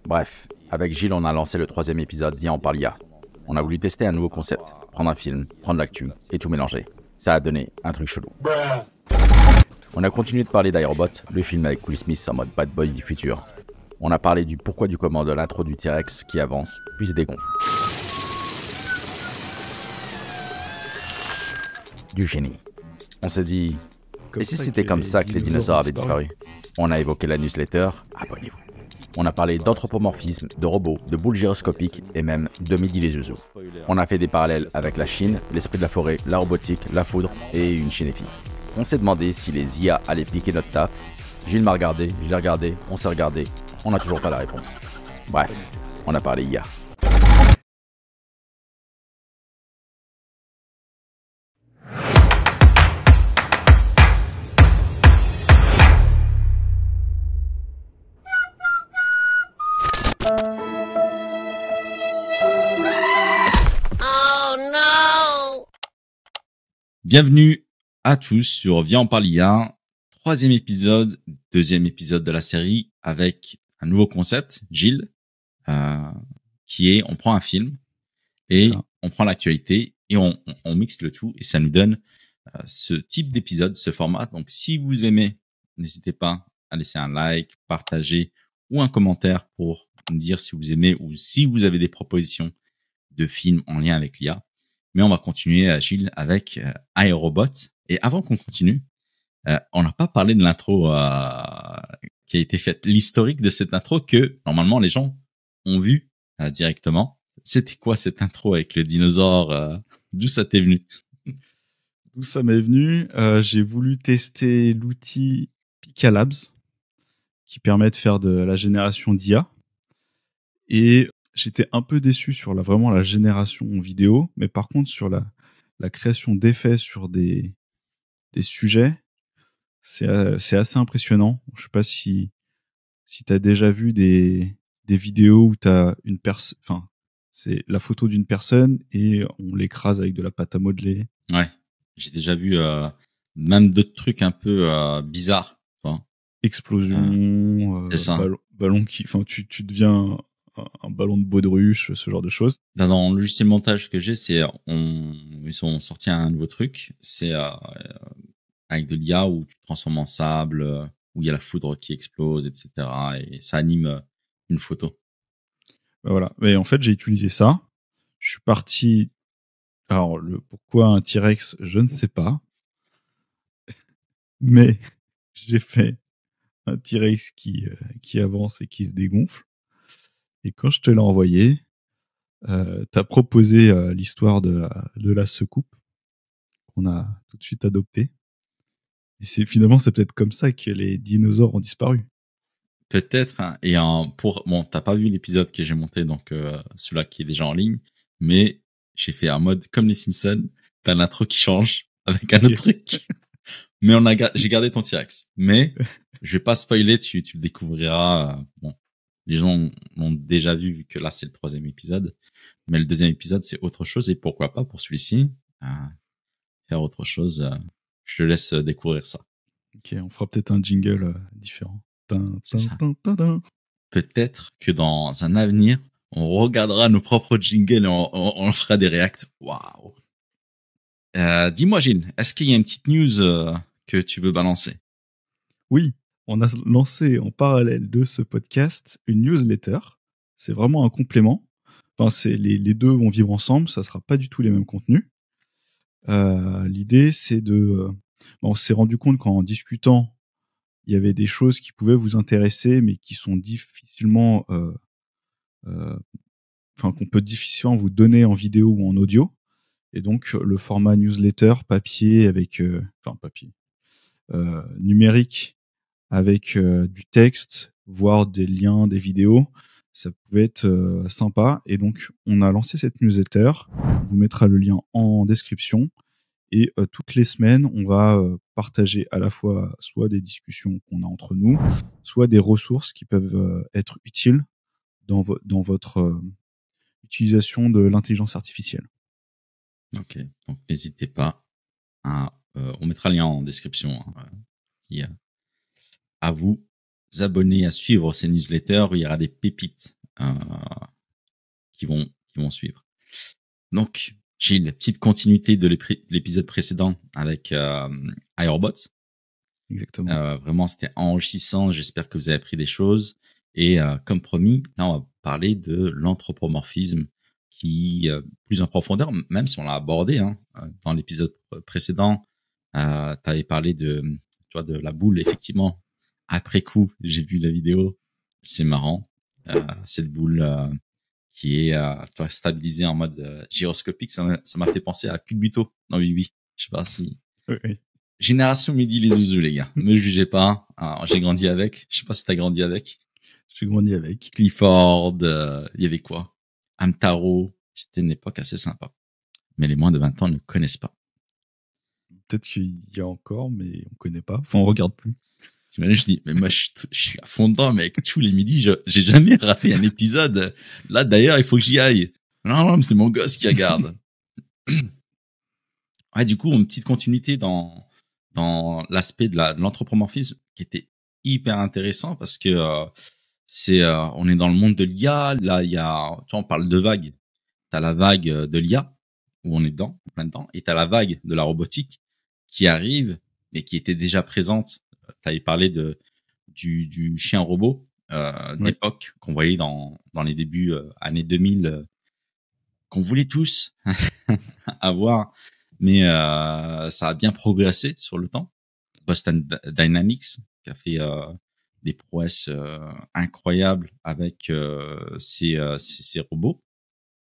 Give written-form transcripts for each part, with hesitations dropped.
Bref, avec Gilles, on a lancé le 3e épisode Viens, on parle IA. On a voulu tester un nouveau concept, prendre un film, prendre l'actu et tout mélanger. Ça a donné un truc chelou. On a continué de parler d'iRobot, le film avec Will Smith en mode bad boy du futur. On a parlé du pourquoi du comment de l'intro du T-Rex qui avance, puis se dégonfle. Du génie. On s'est dit, et si c'était comme ça que les dinosaures avaient disparu? On a évoqué la newsletter, abonnez-vous. On a parlé d'anthropomorphisme, de robots, de boules gyroscopiques et même de Midi les Zouzous. On a fait des parallèles avec la Chine, l'esprit de la forêt, la robotique, la foudre et une cinéphile. On s'est demandé si les IA allaient piquer notre taf. Gilles m'a regardé, je l'ai regardé, on s'est regardé, on n'a toujours pas la réponse. Bref, on a parlé IA. Bienvenue à tous sur Viens on parle IA, 3e épisode, 2e épisode de la série avec un nouveau concept, Gilles, qui est on prend un film et on prend l'actualité et on mixe le tout et ça nous donne ce type d'épisode, ce format. Donc si vous aimez, n'hésitez pas à laisser un like, partager ou un commentaire pour nous dire si vous aimez ou si vous avez des propositions de films en lien avec l'IA. Mais on va continuer, Gilles, avec iRobot. Et avant qu'on continue, on n'a pas parlé de l'intro qui a été faite, l'historique de cette intro que normalement les gens ont vu directement. C'était quoi cette intro avec le dinosaure? D'où ça t'est venu? D'où ça m'est venu, j'ai voulu tester l'outil Pika Labs qui permet de faire de la génération d'IA. Et j'étais un peu déçu sur vraiment la génération vidéo, mais par contre sur la création d'effets sur des sujets, c'est assez impressionnant. Je sais pas si tu as déjà vu des vidéos où tu as c'est la photo d'une personne et on l'écrase avec de la pâte à modeler. Ouais, j'ai déjà vu même d'autres trucs un peu bizarres. Explosion, c'est ça. Ballon qui, tu deviens un ballon de baudruche, ce genre de choses. Dans le logiciel montage que j'ai, ils ont sorti un nouveau truc. C'est avec de l'IA où tu te transformes en sable, où il y a la foudre qui explose, etc. Et ça anime une photo. Ben voilà. Mais en fait, j'ai utilisé ça. Je suis parti. Alors, pourquoi un T-Rex, je ne sais pas. Mais j'ai fait un T-Rex qui avance et qui se dégonfle. Et quand je te l'ai envoyé, t'as proposé l'histoire de la secoupe qu'on a tout de suite adoptée. Et c'est peut-être comme ça que les dinosaures ont disparu. Peut-être. Hein, et t'as pas vu l'épisode que j'ai monté, donc celui-là qui est déjà en ligne, mais j'ai fait un mode comme les Simpsons. T'as l'intro qui change avec un autre truc. Mais j'ai gardé ton T-Rex. Mais je vais pas spoiler, tu le découvriras. Bon, les gens l'ont déjà vu que là c'est le 3e épisode, mais le 2e épisode c'est autre chose et pourquoi pas pour celui-ci faire autre chose. Je te laisse découvrir ça. Ok, on fera peut-être un jingle différent. Peut-être que dans un avenir, on regardera nos propres jingles et on fera des reacts. Waouh. Dis-moi Gilles, est-ce qu'il y a une petite news que tu veux balancer? Oui, on a lancé en parallèle de ce podcast une newsletter. C'est vraiment un complément. Enfin, les deux vont vivre ensemble, ça sera pas du tout les mêmes contenus. L'idée, c'est on s'est rendu compte qu'en discutant, il y avait des choses qui pouvaient vous intéresser, mais qui sont difficilement, qu'on peut difficilement vous donner en vidéo ou en audio. Et donc, le format newsletter papier avec, numérique avec du texte, voire des liens, des vidéos, ça pouvait être sympa. Et donc, on a lancé cette newsletter. On vous mettra le lien en description. Et toutes les semaines, on va partager à la fois soit des discussions qu'on a entre nous, soit des ressources qui peuvent être utiles dans votre utilisation de l'intelligence artificielle. Ok, donc n'hésitez pas. On mettra le lien en description. À vous abonner à suivre ces newsletters où il y aura des pépites qui vont suivre. Donc, j'ai une petite continuité de l'épisode précédent avec iRobot. Exactement. Vraiment, c'était enrichissant. J'espère que vous avez appris des choses. Et comme promis, là, on va parler de l'anthropomorphisme qui, plus en profondeur, même si on l'a abordé dans l'épisode précédent, tu avais parlé de la boule. Effectivement, après coup, j'ai vu la vidéo. C'est marrant. Cette boule qui est stabilisée en mode gyroscopique, ça m'a fait penser à Culbuto dans Oui. Je sais pas si... Oui. Génération Midi les zouzous, les gars. Me jugez pas. J'ai grandi avec. Je sais pas si t'as grandi avec. J'ai grandi avec. Clifford, il y avait quoi? Hamtaro. C'était une époque assez sympa. Mais les moins de 20 ans ne connaissent pas. Peut-être qu'il y a encore, mais on connaît pas. Enfin, on regarde plus. T'imagines, je dis, mais moi, je suis à fond dedans, mais avec tous les midis, j'ai jamais raté un épisode. Là, d'ailleurs, il faut que j'y aille. Non, c'est mon gosse qui regarde. Ouais, du coup, une petite continuité dans l'aspect de l'anthropomorphisme qui était hyper intéressant parce que on est dans le monde de l'IA. Là, il y a, tu vois, on parle de vagues. T'as la vague de l'IA où on est dedans, en plein dedans, et t'as la vague de la robotique qui arrive, mais qui était déjà présente. T'avais parlé du chien robot d'époque qu'on voyait dans les débuts années 2000, qu'on voulait tous avoir, mais ça a bien progressé sur le temps. Boston Dynamics qui a fait des prouesses incroyables avec ces robots.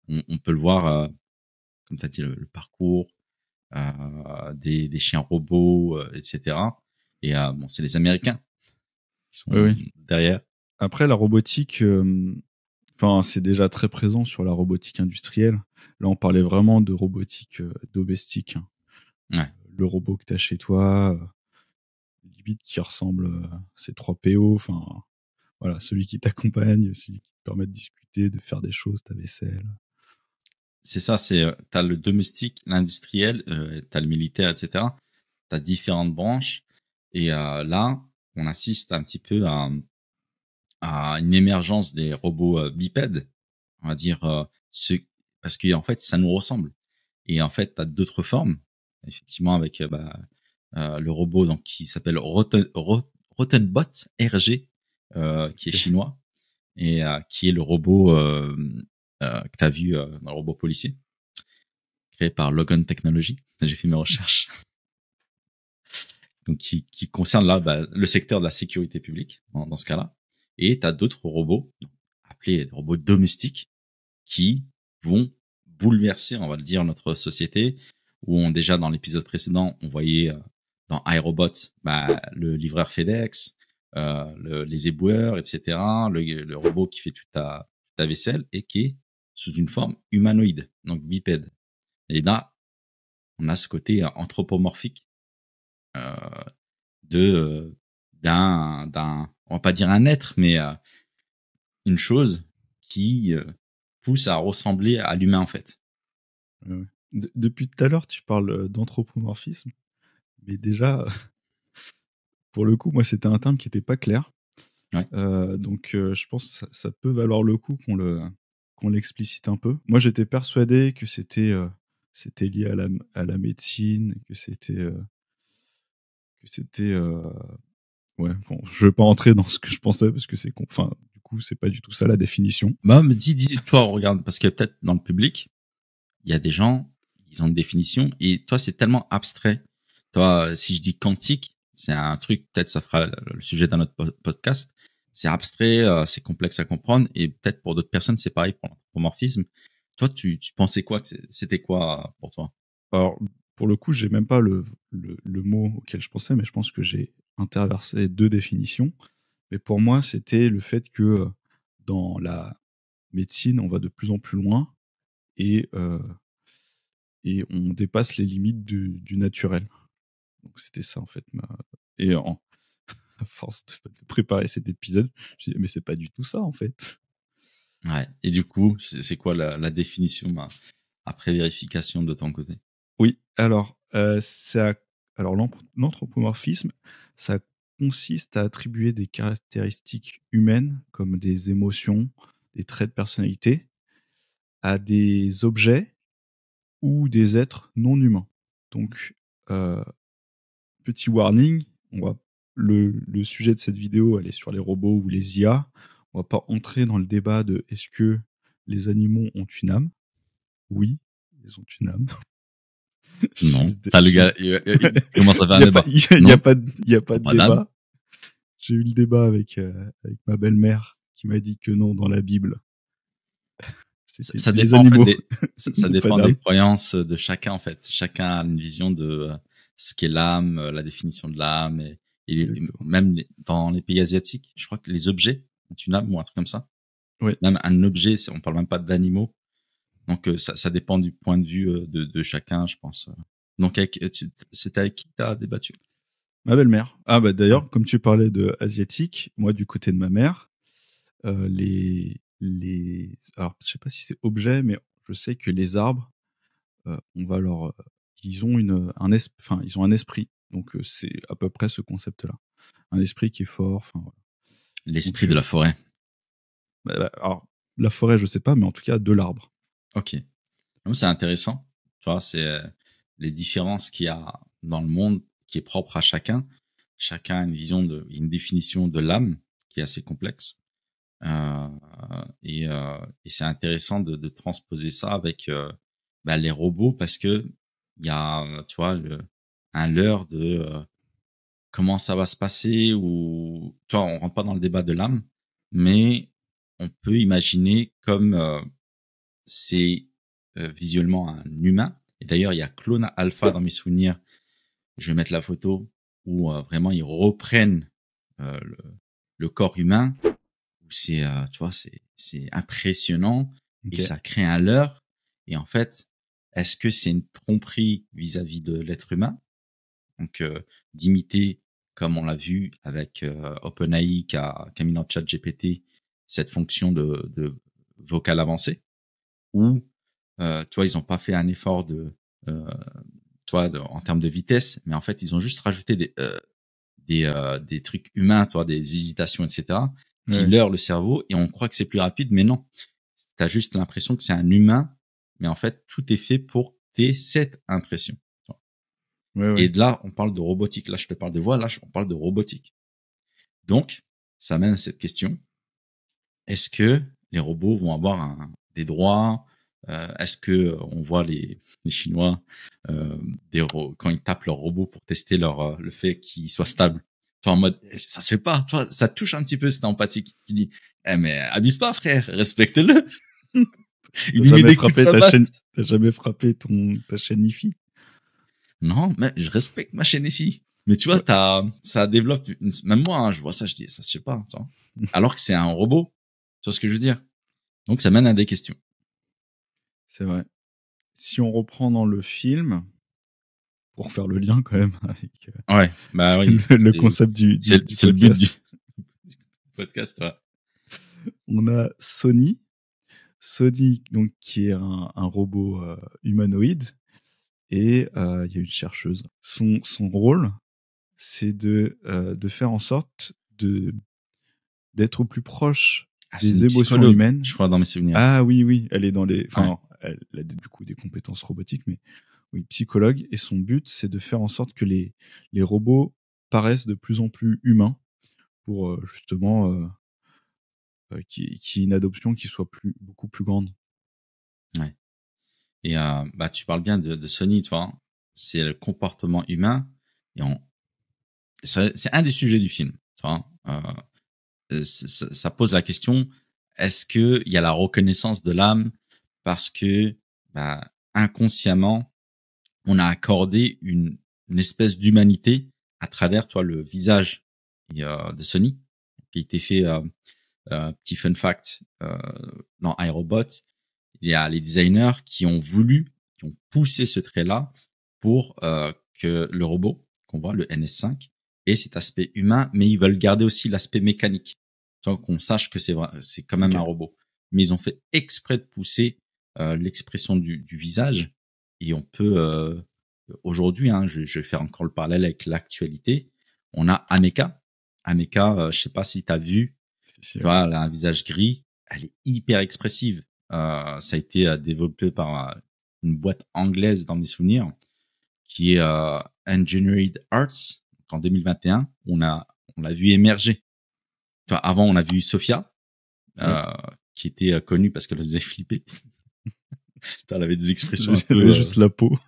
On peut le voir, comme tu as dit, le parcours des chiens robots, etc. Et bon, c'est les Américains qui sont derrière. Après, la robotique, c'est déjà très présent sur la robotique industrielle. Là, on parlait vraiment de robotique domestique. Ouais. Le robot que tu as chez toi, limite qui ressemble à C3PO, enfin, voilà, celui qui t'accompagne, celui qui te permet de discuter, de faire des choses, ta vaisselle. C'est ça, t'as le domestique, l'industriel, t'as le militaire, etc. T'as différentes branches. Et là, on assiste un petit peu à une émergence des robots bipèdes, on va dire, parce qu'en fait, ça nous ressemble. Et en fait, t'as d'autres formes, effectivement, avec le robot donc qui s'appelle Rottenbot RG, qui est chinois, et qui est le robot que tu as vu dans le robot policier, créé par Logan Technology. J'ai fait mes recherches. Donc, qui concerne là le secteur de la sécurité publique, dans ce cas-là. Et tu as d'autres robots, appelés des robots domestiques, qui vont bouleverser, on va le dire, notre société, où déjà dans l'épisode précédent, on voyait dans iRobot le livreur FedEx, les éboueurs, etc., le robot qui fait toute ta vaisselle et qui est sous une forme humanoïde, donc bipède. Et là, on a ce côté anthropomorphique d'un, on va pas dire un être, mais une chose qui pousse à ressembler à l'humain en fait. Depuis tout à l'heure, tu parles d'anthropomorphisme, mais déjà, pour le coup, moi, c'était un terme qui n'était pas clair. Ouais. Donc, je pense que ça peut valoir le coup qu'on l'explicite un peu. Moi, j'étais persuadé que c'était lié à la médecine, que c'était ouais. Bon, je vais pas rentrer dans ce que je pensais parce que du coup, c'est pas du tout ça la définition. Mais dis, toi, regarde, parce que peut-être dans le public, il y a des gens, ils ont une définition, et toi, c'est tellement abstrait. Toi, si je dis quantique, c'est un truc, peut-être ça fera le sujet d'un autre podcast. C'est abstrait, c'est complexe à comprendre, et peut-être pour d'autres personnes, c'est pareil pour l'anthropomorphisme. Toi, tu pensais quoi? C'était quoi pour toi? Alors, pour le coup, j'ai même pas le mot auquel je pensais, mais je pense que j'ai interversé deux définitions. Mais pour moi, c'était le fait que dans la médecine, on va de plus en plus loin et on dépasse les limites du naturel. Donc c'était ça en fait. Et à force de préparer cet épisode, je me suis dit, mais c'est pas du tout ça en fait. Ouais. Et du coup, c'est quoi la définition après vérification de ton côté? Oui, alors l'anthropomorphisme, ça consiste à attribuer des caractéristiques humaines, comme des émotions, des traits de personnalité, à des objets ou des êtres non humains. Donc, petit warning, le sujet de cette vidéo, elle est sur les robots ou les IA. On va pas entrer dans le débat de est-ce que les animaux ont une âme? Oui, ils ont une âme. Non. T'as le gars, il commence à faire un débat. Il n'y a pas de Pas débat. d'âme. J'ai eu le débat avec ma belle-mère qui m'a dit que non, dans la Bible. C'était Ça les dépend, animaux. en fait, ça Pas dépend d'âme. des croyances de chacun, en fait. Chacun a une vision de ce qu'est l'âme, la définition de l'âme. Exactement. Même dans les pays asiatiques, je crois que les objets ont une âme ou un truc comme ça. Oui. Même un objet, on parle même pas d'animaux. Donc, ça dépend du point de vue de chacun, je pense. Donc, c'était avec qui t'as débattu? Ma belle-mère. Ah bah d'ailleurs, comme tu parlais de asiatique, moi du côté de ma mère, alors je sais pas si c'est objet, mais je sais que les arbres, ils ont ils ont un esprit. Donc c'est à peu près ce concept-là, un esprit qui est fort. Enfin voilà. L'esprit Donc, de la forêt. Alors la forêt, je sais pas, mais en tout cas de l'arbre. Ok. Donc, c'est intéressant. Tu vois, c'est les différences qu'il y a dans le monde qui est propre à chacun. Chacun a une définition de l'âme qui est assez complexe. Et c'est intéressant de transposer ça avec les robots parce que il y a, tu vois, un leurre de comment ça va se passer ou, tu vois, on rentre pas dans le débat de l'âme, mais on peut imaginer comme c'est visuellement un humain. Et d'ailleurs, il y a Clone Alpha dans mes souvenirs. Je vais mettre la photo où vraiment ils reprennent le corps humain. Où c'est, tu vois, c'est impressionnant et Ok. ça crée un leurre. Et en fait, est-ce que c'est une tromperie vis-à-vis de l'être humain? Donc, d'imiter, comme on l'a vu avec OpenAI qui a mis dans ChatGPT cette fonction de vocal avancé, ou tu vois, ils ont pas fait un effort tu vois, en termes de vitesse, mais en fait, ils ont juste rajouté des trucs humains, tu vois, des hésitations, etc., qui Ouais. leurrent le cerveau et on croit que c'est plus rapide, mais non. T'as juste l'impression que c'est un humain, mais en fait, tout est fait pour que t'aies cette impression. Ouais, ouais. Et de là, on parle de robotique. Là, je te parle de voix, là, on parle de robotique. Donc, ça mène à cette question. Est-ce que les robots vont avoir des droits? Est-ce que on voit les Chinois quand ils tapent leur robot pour tester le fait qu'il soit stable? Tu vois, en mode ça se fait pas. Tu vois, ça touche un petit peu cette empathie. Tu dis mais abuse pas frère, respecte-le. Il lui met des coups de sabbat. T'as jamais frappé ta chaîne IFI? Non, mais je respecte ma chaîne EFI. Mais tu vois, ça développe même moi, hein, je vois ça, je dis ça se fait pas. Tu vois. Alors que c'est un robot. Tu vois ce que je veux dire? Donc ça mène à des questions. C'est vrai. Si on reprend dans le film, pour faire le lien quand même avec Ouais, bah oui. le concept du c'est le but du podcast, ouais. On a Sony, donc qui est un robot humanoïde, et il y a une chercheuse. Son rôle, c'est de faire en sorte d'être au plus proche des émotions humaines. Je crois dans mes souvenirs. Ah oui, elle est dans les. Enfin, ouais. Elle a du coup des compétences robotiques, mais oui, psychologue. Et son but, c'est de faire en sorte que les robots paraissent de plus en plus humains pour justement qu'il y ait une adoption qui soit beaucoup plus grande. Ouais. Et tu parles bien de Sony, tu vois. C'est le comportement humain et c'est un des sujets du film, tu vois. Ça pose la question, est-ce que il y a la reconnaissance de l'âme parce que inconsciemment on a accordé une espèce d'humanité à travers, toi, le visage de Sony qui a été fait. Petit fun fact, dans iRobot, il y a les designers qui ont poussé ce trait-là pour que le robot qu'on voit, le NS5, ait cet aspect humain, mais ils veulent garder aussi l'aspect mécanique, tant qu'on sache que c'est quand même un robot. Mais ils ont fait exprès de pousser l'expression du visage, et on peut aujourd'hui, je vais faire encore le parallèle avec l'actualité, on a Ameca, Ameka, je sais pas si tu as vu, tu vois, elle a un visage gris, elle est hyper expressive. Ça a été développé par une boîte anglaise dans mes souvenirs, qui est Engineered Arts. En 2021, on l'a vu émerger. Tu vois, avant, on a vu Sophia, qui était connue parce qu'elle faisait flipper. Elle avait des expressions un peu... juste la peau.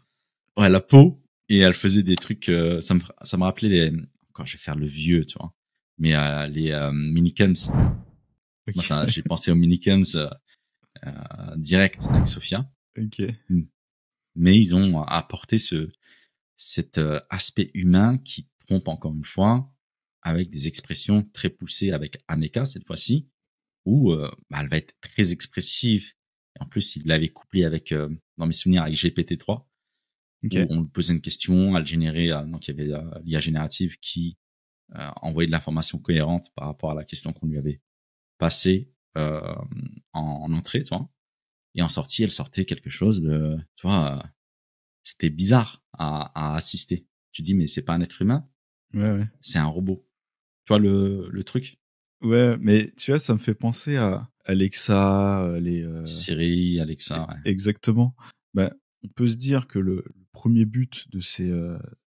Ouais, la peau. Et elle faisait des trucs... ça me rappelait les... Quand je vais faire le vieux, tu vois. Mais les minicums. Okay. Moi, j'ai pensé aux minicums direct avec Sophia. Ok. Mais ils ont apporté cet aspect humain qui trompe encore une fois, avec des expressions très poussées avec Ameka cette fois-ci, où elle va être très expressive. Et en plus, il l'avait couplé avec, dans mes souvenirs, avec GPT-3, où on lui posait une question, elle générait, donc il y avait l'IA générative qui envoyait de l'information cohérente par rapport à la question qu'on lui avait passée en entrée, tu vois. Et en sortie, elle sortait quelque chose de, tu vois, c'était bizarre à assister. Tu dis, mais c'est pas un être humain, c'est un robot. Tu vois le truc? Ouais, mais tu vois, ça me fait penser à Alexa, Siri, Alexa. Ouais. Exactement. Bah, on peut se dire que le premier but de ces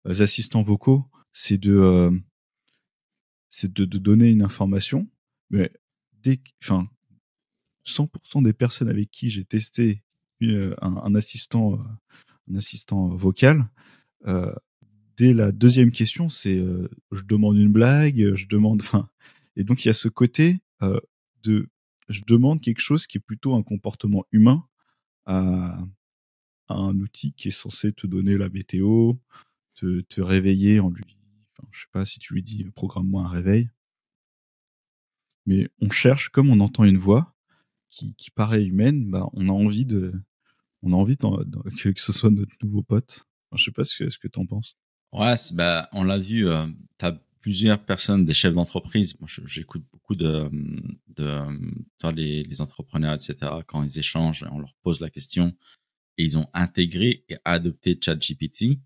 assistants vocaux, c'est de donner une information, mais 100% des personnes avec qui j'ai testé un assistant vocal, dès la deuxième question, c'est je demande une blague, et donc il y a ce côté je demande quelque chose qui est plutôt un comportement humain à un outil qui est censé te donner la météo, te réveiller en lui, je sais pas si tu lui dis programme-moi un réveil, mais on cherche, comme on entend une voix qui paraît humaine, bah on a envie que ce soit notre nouveau pote. Je sais pas ce que t'en penses. Ouais, on l'a vu, tu as plusieurs personnes, des chefs d'entreprise. Moi, j'écoute beaucoup de les entrepreneurs, etc. Quand ils échangent, on leur pose la question et ils ont intégré et adopté ChatGPT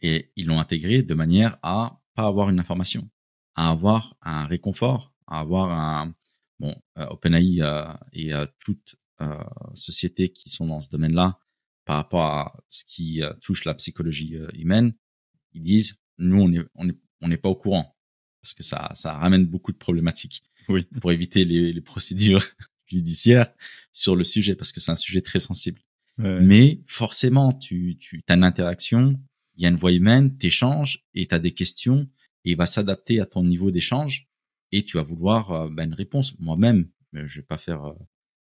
et ils l'ont intégré de manière à pas avoir une information, à avoir un réconfort, à avoir OpenAI et toute société qui sont dans ce domaine-là par rapport à ce qui touche la psychologie humaine. Ils disent, nous, on n'est pas au courant parce que ça ramène beaucoup de problématiques pour éviter les procédures judiciaires sur le sujet parce que c'est un sujet très sensible. Mais forcément, tu as une interaction, il y a une voix humaine, t'échanges et tu as des questions et il va s'adapter à ton niveau d'échange et tu vas vouloir une réponse. Moi-même, je vais pas faire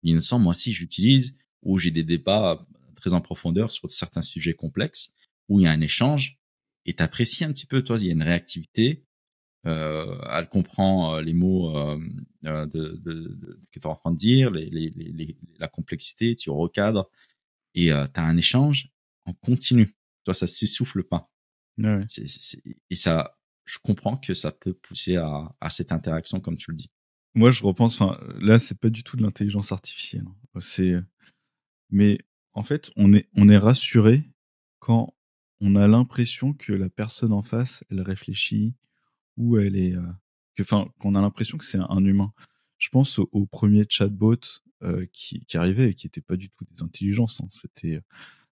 l'innocent, moi aussi j'utilise où j'ai des débats très en profondeur sur certains sujets complexes où il y a un échange et t'apprécies un petit peu, toi, il y a une réactivité, elle comprend les mots que tu es en train de dire, la complexité, tu recadres et tu as un échange en continu. Toi, ça s'essouffle pas. Ouais. Et ça, je comprends que ça peut pousser à cette interaction, comme tu le dis. Moi, je repense, là, c'est pas du tout de l'intelligence artificielle. Mais en fait, on est rassuré quand on a l'impression que la personne en face, elle réfléchit ou elle est, qu'on a l'impression que c'est un humain. Je pense au premier chatbot qui arrivait et qui était pas du tout des intelligences. Hein.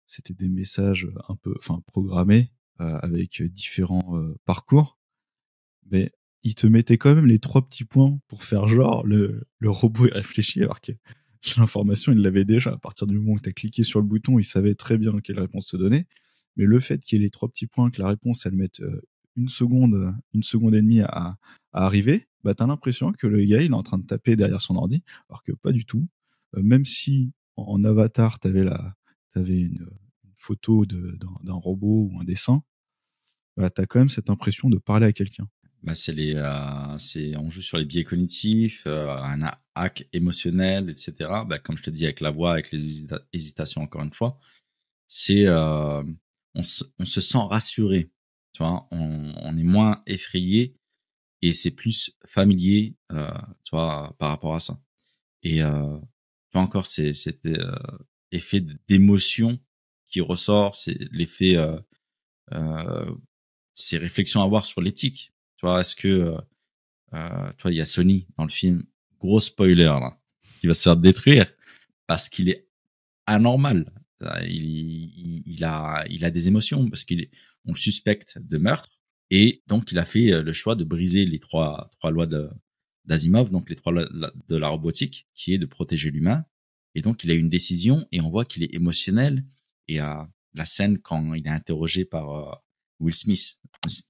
C'était des messages un peu, programmés avec différents parcours. Mais il te mettait quand même les 3 petits points pour faire genre le robot est réfléchi, alors que l'information, il l'avait déjà. À partir du moment où tu as cliqué sur le bouton, il savait très bien quelle réponse te donner. Mais le fait qu'il y ait les 3 petits points, que la réponse, elle mette une seconde et demie à arriver, bah, tu as l'impression que le gars, il est en train de taper derrière son ordi, alors que pas du tout. Même si en avatar, tu avais une photo d'un robot ou un dessin, bah, tu as quand même cette impression de parler à quelqu'un. On joue sur les biais cognitifs, un hack émotionnel, etc. Comme je te dis, avec la voix, avec les hésitations, encore une fois, on se sent rassuré, tu vois, on est moins effrayé et c'est plus familier, tu vois, par rapport à ça. Et tu vois encore, c'est cet effet d'émotion qui ressort, c'est l'effet, ces réflexions à avoir sur l'éthique. Tu vois, est-ce que toi, il y a Sony dans le film, gros spoiler là, qui va se faire détruire parce qu'il est anormal. Il a des émotions parce on le suspecte de meurtre et donc il a fait le choix de briser les trois lois d'Asimov, donc les trois lois de la robotique, qui est de protéger l'humain. Et donc il a une décision et on voit qu'il est émotionnel. Et la scène quand il est interrogé par Will Smith,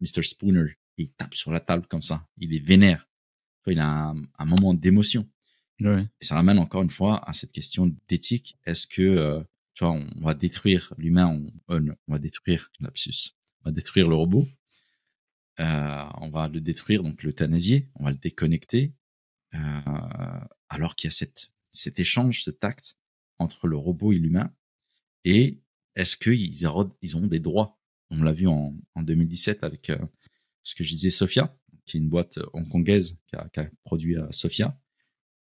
Mr. Spooner, il tape sur la table comme ça, il est vénère. Il a un moment d'émotion. Ouais. Et ça ramène encore une fois à cette question d'éthique. Est-ce que tu vois, on va détruire l'humain, on va détruire lapsus, on va détruire le robot, on va le détruire, donc l'euthanasier, on va le déconnecter, alors qu'il y a cet échange, cet acte entre le robot et l'humain. Et est-ce qu'ils ont des droits? On l'a vu en 2017 avec ce que je disais, Sophia, qui est une boîte hongkongaise qui a produit Sophia.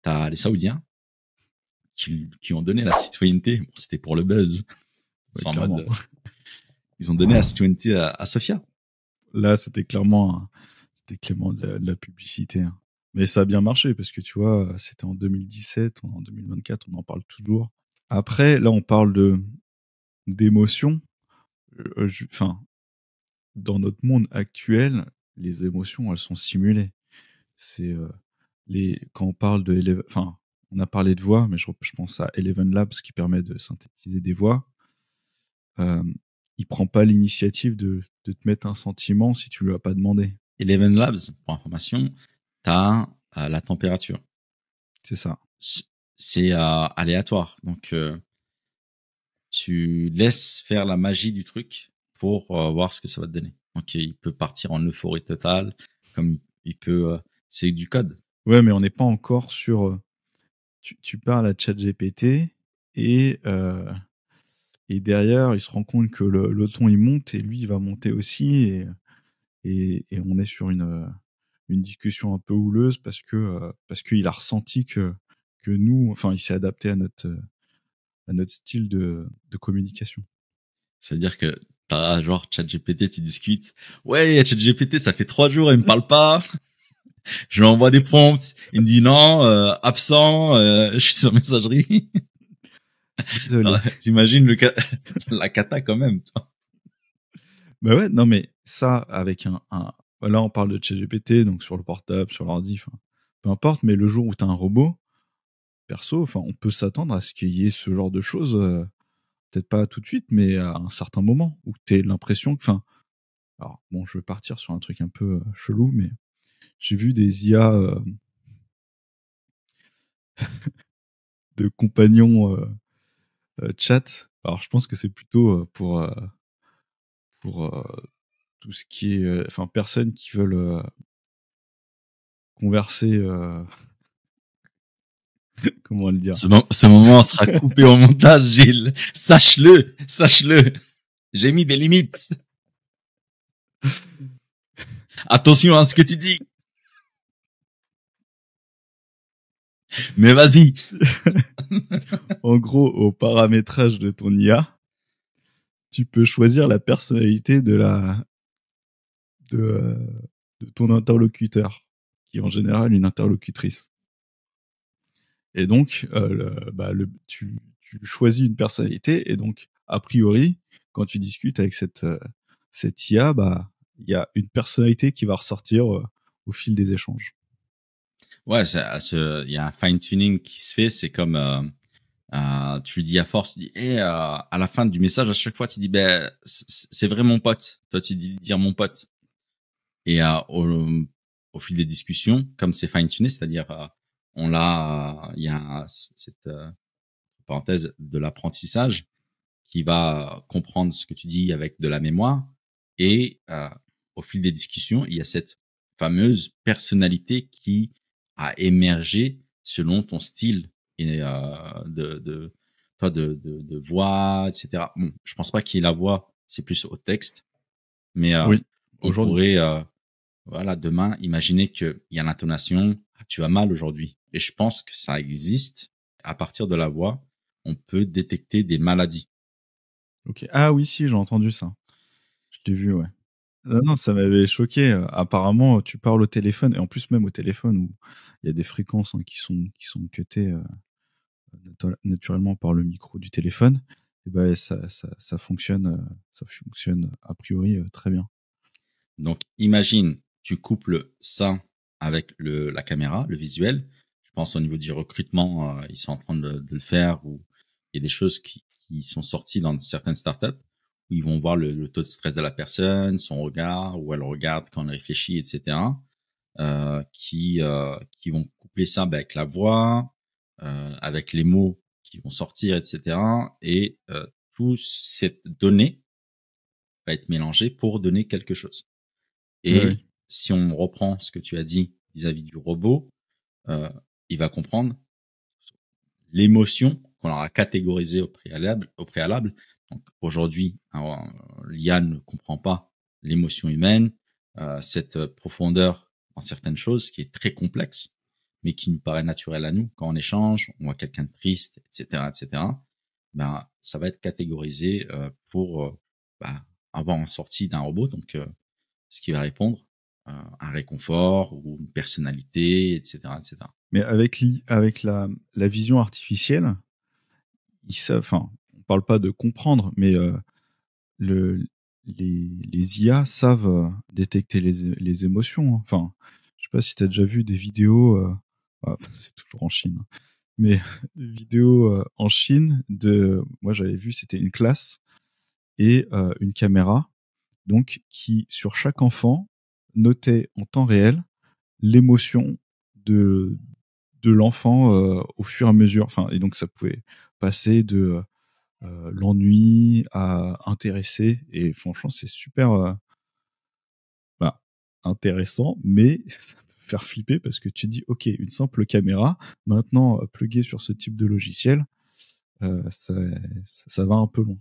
T'as les Saoudiens qui ont donné la citoyenneté. Bon, c'était pour le buzz. Ouais, En mode, ils ont donné la citoyenneté à Sophia. Là, c'était clairement de la publicité. Hein. Mais ça a bien marché parce que tu vois, c'était en 2017, en 2024, on en parle toujours. Après, là, on parle d'émotions. Enfin, dans notre monde actuel, les émotions, elles sont simulées. C'est quand on parle de enfin, on a parlé de voix, mais je pense à Eleven Labs qui permet de synthétiser des voix. Il prend pas l'initiative de te mettre un sentiment si tu lui as pas demandé. Eleven Labs, pour information, t'as la température. C'est ça. C'est aléatoire. Donc, tu laisses faire la magie du truc pour voir ce que ça va te donner. Donc, il peut partir en euphorie totale, comme il peut... c'est du code. Ouais, mais on n'est pas encore sur... Tu parles à ChatGPT et derrière, il se rend compte que le ton, il monte et lui, il va monter aussi. Et on est sur une discussion un peu houleuse parce qu'il a ressenti que nous... Enfin, il s'est adapté à notre style de communication. C'est-à-dire que t'as genre ChatGPT, tu discutes. Ouais, ChatGPT, ça fait 3 jours, il me parle pas. Je lui envoie des prompts. Il me dit non, absent, je suis sur messagerie. Désolé. T'imagines la cata quand même, toi. Bah ouais, non mais ça, avec là on parle de ChatGPT, donc sur le portable, sur l'ordi, enfin, peu importe, mais le jour où t'as un robot, perso, enfin, on peut s'attendre à ce qu'il y ait ce genre de choses, peut-être pas tout de suite, mais à un certain moment, où t'aies l'impression que, enfin, alors bon, je vais partir sur un truc un peu chelou, mais j'ai vu des IA de compagnons chat. Alors je pense que c'est plutôt pour tout ce qui est, enfin, personnes qui veulent converser, comment le dire? Ce moment sera coupé au montage, Gilles. Sache-le. J'ai mis des limites. Attention à ce que tu dis. Mais vas-y. En gros, au paramétrage de ton IA, tu peux choisir la personnalité de ton interlocuteur, qui est en général une interlocutrice. Et donc, tu choisis une personnalité, et donc, a priori, quand tu discutes avec cette IA, il y a une personnalité qui va ressortir au fil des échanges. Ouais, il y a un fine tuning qui se fait. C'est comme tu lui dis à force, tu dis, à la fin du message, à chaque fois, tu dis, ben, c'est vrai mon pote. Toi, tu dis dire mon pote. Et au fil des discussions, comme c'est fine tuné, c'est-à-dire il y a cette parenthèse de l'apprentissage qui va comprendre ce que tu dis avec de la mémoire. Et au fil des discussions, il y a cette fameuse personnalité qui a émergé selon ton style et de voix, etc. Bon, je pense pas qu'il y ait la voix, c'est plus au texte, mais Oui, on pourrait, voilà, demain, imaginer qu'il y a l'intonation, tu vas mal aujourd'hui. Et je pense que ça existe. À partir de la voix, on peut détecter des maladies. Ok. Ah oui, si, j'ai entendu ça. Je l'ai vu, ouais. Non, non, ça m'avait choqué. Apparemment, tu parles au téléphone, et en plus même au téléphone où il y a des fréquences qui sont cutées naturellement par le micro du téléphone. Et ben ça fonctionne a priori très bien. Donc, imagine, tu couples ça avec la caméra, le visuel. Je pense au niveau du recrutement, ils sont en train de le faire, ou il y a des choses qui sont sorties dans certaines startups où ils vont voir le taux de stress de la personne, son regard, où elle regarde quand elle réfléchit, etc. Qui vont coupler ça avec la voix, avec les mots qui vont sortir, etc. Et toute cette donnée va être mélangée pour donner quelque chose. Et Ouais. si on reprend ce que tu as dit vis-à-vis du robot, il va comprendre l'émotion qu'on aura catégorisée au préalable. Donc aujourd'hui, l'IA ne comprend pas l'émotion humaine, cette profondeur dans certaines choses qui est très complexe, mais qui nous paraît naturelle à nous. Quand on échange, on voit quelqu'un de triste, etc., etc. Ben, ça va être catégorisé pour avoir en sortie d'un robot. Donc, ce qui va répondre, un réconfort ou une personnalité, etc., etc. Mais avec la vision artificielle, ils savent, enfin, on parle pas de comprendre, mais le, les IA savent détecter les émotions, hein. Enfin, je sais pas si tu as déjà vu des vidéos, c'est toujours en Chine, hein, mais vidéos en Chine moi j'avais vu, c'était une classe et une caméra, donc qui sur chaque enfant notait en temps réel l'émotion de de l'enfant au fur et à mesure. Enfin, et donc ça pouvait passer de l'ennui à intéressé. Et franchement, c'est super bah, intéressant, mais ça peut faire flipper parce que tu dis, ok, une simple caméra, maintenant pluguée sur ce type de logiciel, ça va un peu loin.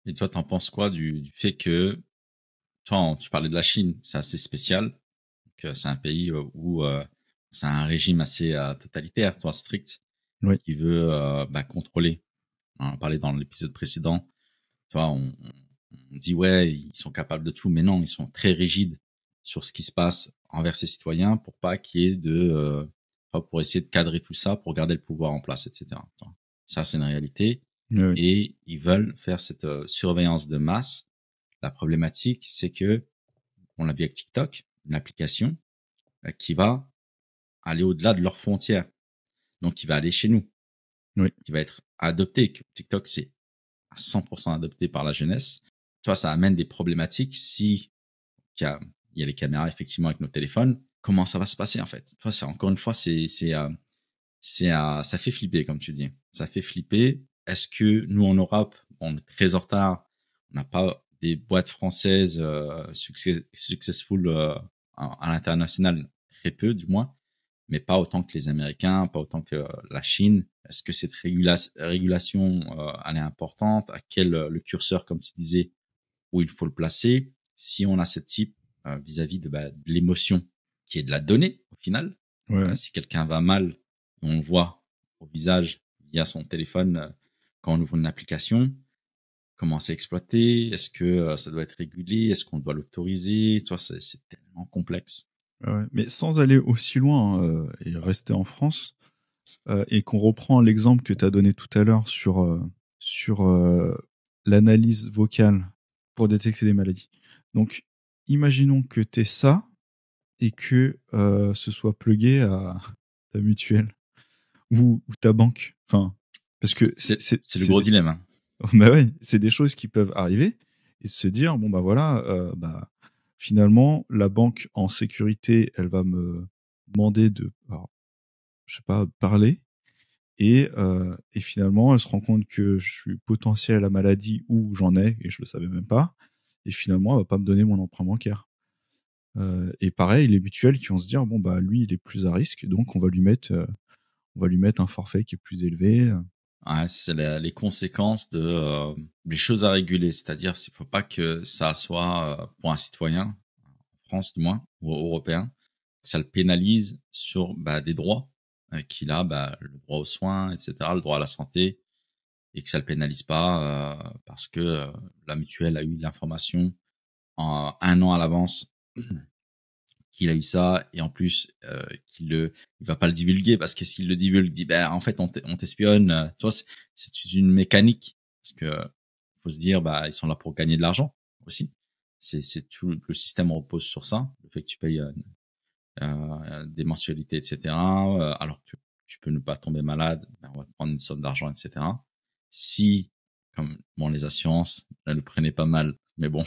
Et toi, t'en penses quoi du fait que, toi, tu parlais de la Chine, c'est assez spécial, que c'est un pays où c'est un régime assez totalitaire, toi, strict, Oui, qui veut contrôler. On en parlait dans l'épisode précédent. Toi, on dit ouais, ils sont capables de tout, mais non, ils sont très rigides sur ce qui se passe envers ses citoyens pour pas qu'il y ait pour essayer de cadrer tout ça, pour garder le pouvoir en place, etc. Ça, c'est une réalité. oui, oui. Et ils veulent faire cette surveillance de masse. La problématique, c'est que, on l'a vu avec TikTok, une application qui va aller au-delà de leurs frontières. Donc, qui va aller chez nous, Oui. qui va être adopté. TikTok, c'est à 100% adopté par la jeunesse. Toi, ça amène des problématiques si il y a les caméras effectivement avec nos téléphones. Comment ça va se passer en fait? Toi, c'est encore une fois, ça fait flipper comme tu dis. Ça fait flipper. Est-ce que nous en Europe, on est très en retard? On n'a pas des boîtes françaises successful à l'international, très peu du moins, mais pas autant que les Américains, pas autant que la Chine. Est-ce que cette régulation elle est importante? À quel le curseur, comme tu disais, où il faut le placer? Si on a ce type vis-à-vis de l'émotion qui est de la donnée au final, Ouais. si quelqu'un va mal, on le voit au visage via son téléphone quand on ouvre une application. Comment c'est exploité? Est-ce que ça doit être régulé? Est-ce qu'on doit l'autoriser? Toi, c'est tellement complexe. Ouais. Mais sans aller aussi loin et rester en France, et qu'on reprend l'exemple que tu as donné tout à l'heure sur l'analyse vocale pour détecter des maladies. Donc, imaginons que tu aies ça et que ce soit plugué à ta mutuelle ou ta banque. Enfin, parce que C'est le gros dilemme, hein. bah ouais, c'est des choses qui peuvent arriver et se dire bon bah voilà, finalement la banque en sécurité, elle va me demander alors, je sais pas, parler et finalement elle se rend compte que je suis potentiel à la maladie ou j'en ai et je le savais même pas et finalement elle va pas me donner mon emprunt bancaire. Et pareil, les mutuelles qui vont se dire bon bah lui il est plus à risque donc on va lui mettre un forfait qui est plus élevé. Ouais, c'est les conséquences de les choses à réguler. C'est-à-dire, il faut pas que ça soit pour un citoyen, en France du moins, ou européen, ça le pénalise sur des droits qu'il a, le droit aux soins, etc., le droit à la santé, et que ça le pénalise pas parce que la mutuelle a eu l'information un an à l'avance qu'il a eu ça, et en plus il va pas le divulguer, parce que s'il le divulgue, il dit ben en fait on t'espionne, tu vois, c'est une mécanique, parce que faut se dire bah ils sont là pour gagner de l'argent aussi. C'est tout le système repose sur ça, le fait que tu payes des mensualités, etc. Alors que tu peux ne pas tomber malade, ben on va te prendre une somme d'argent, etc. Si, comme bon, les assurances, ne le prenez pas mal, mais bon,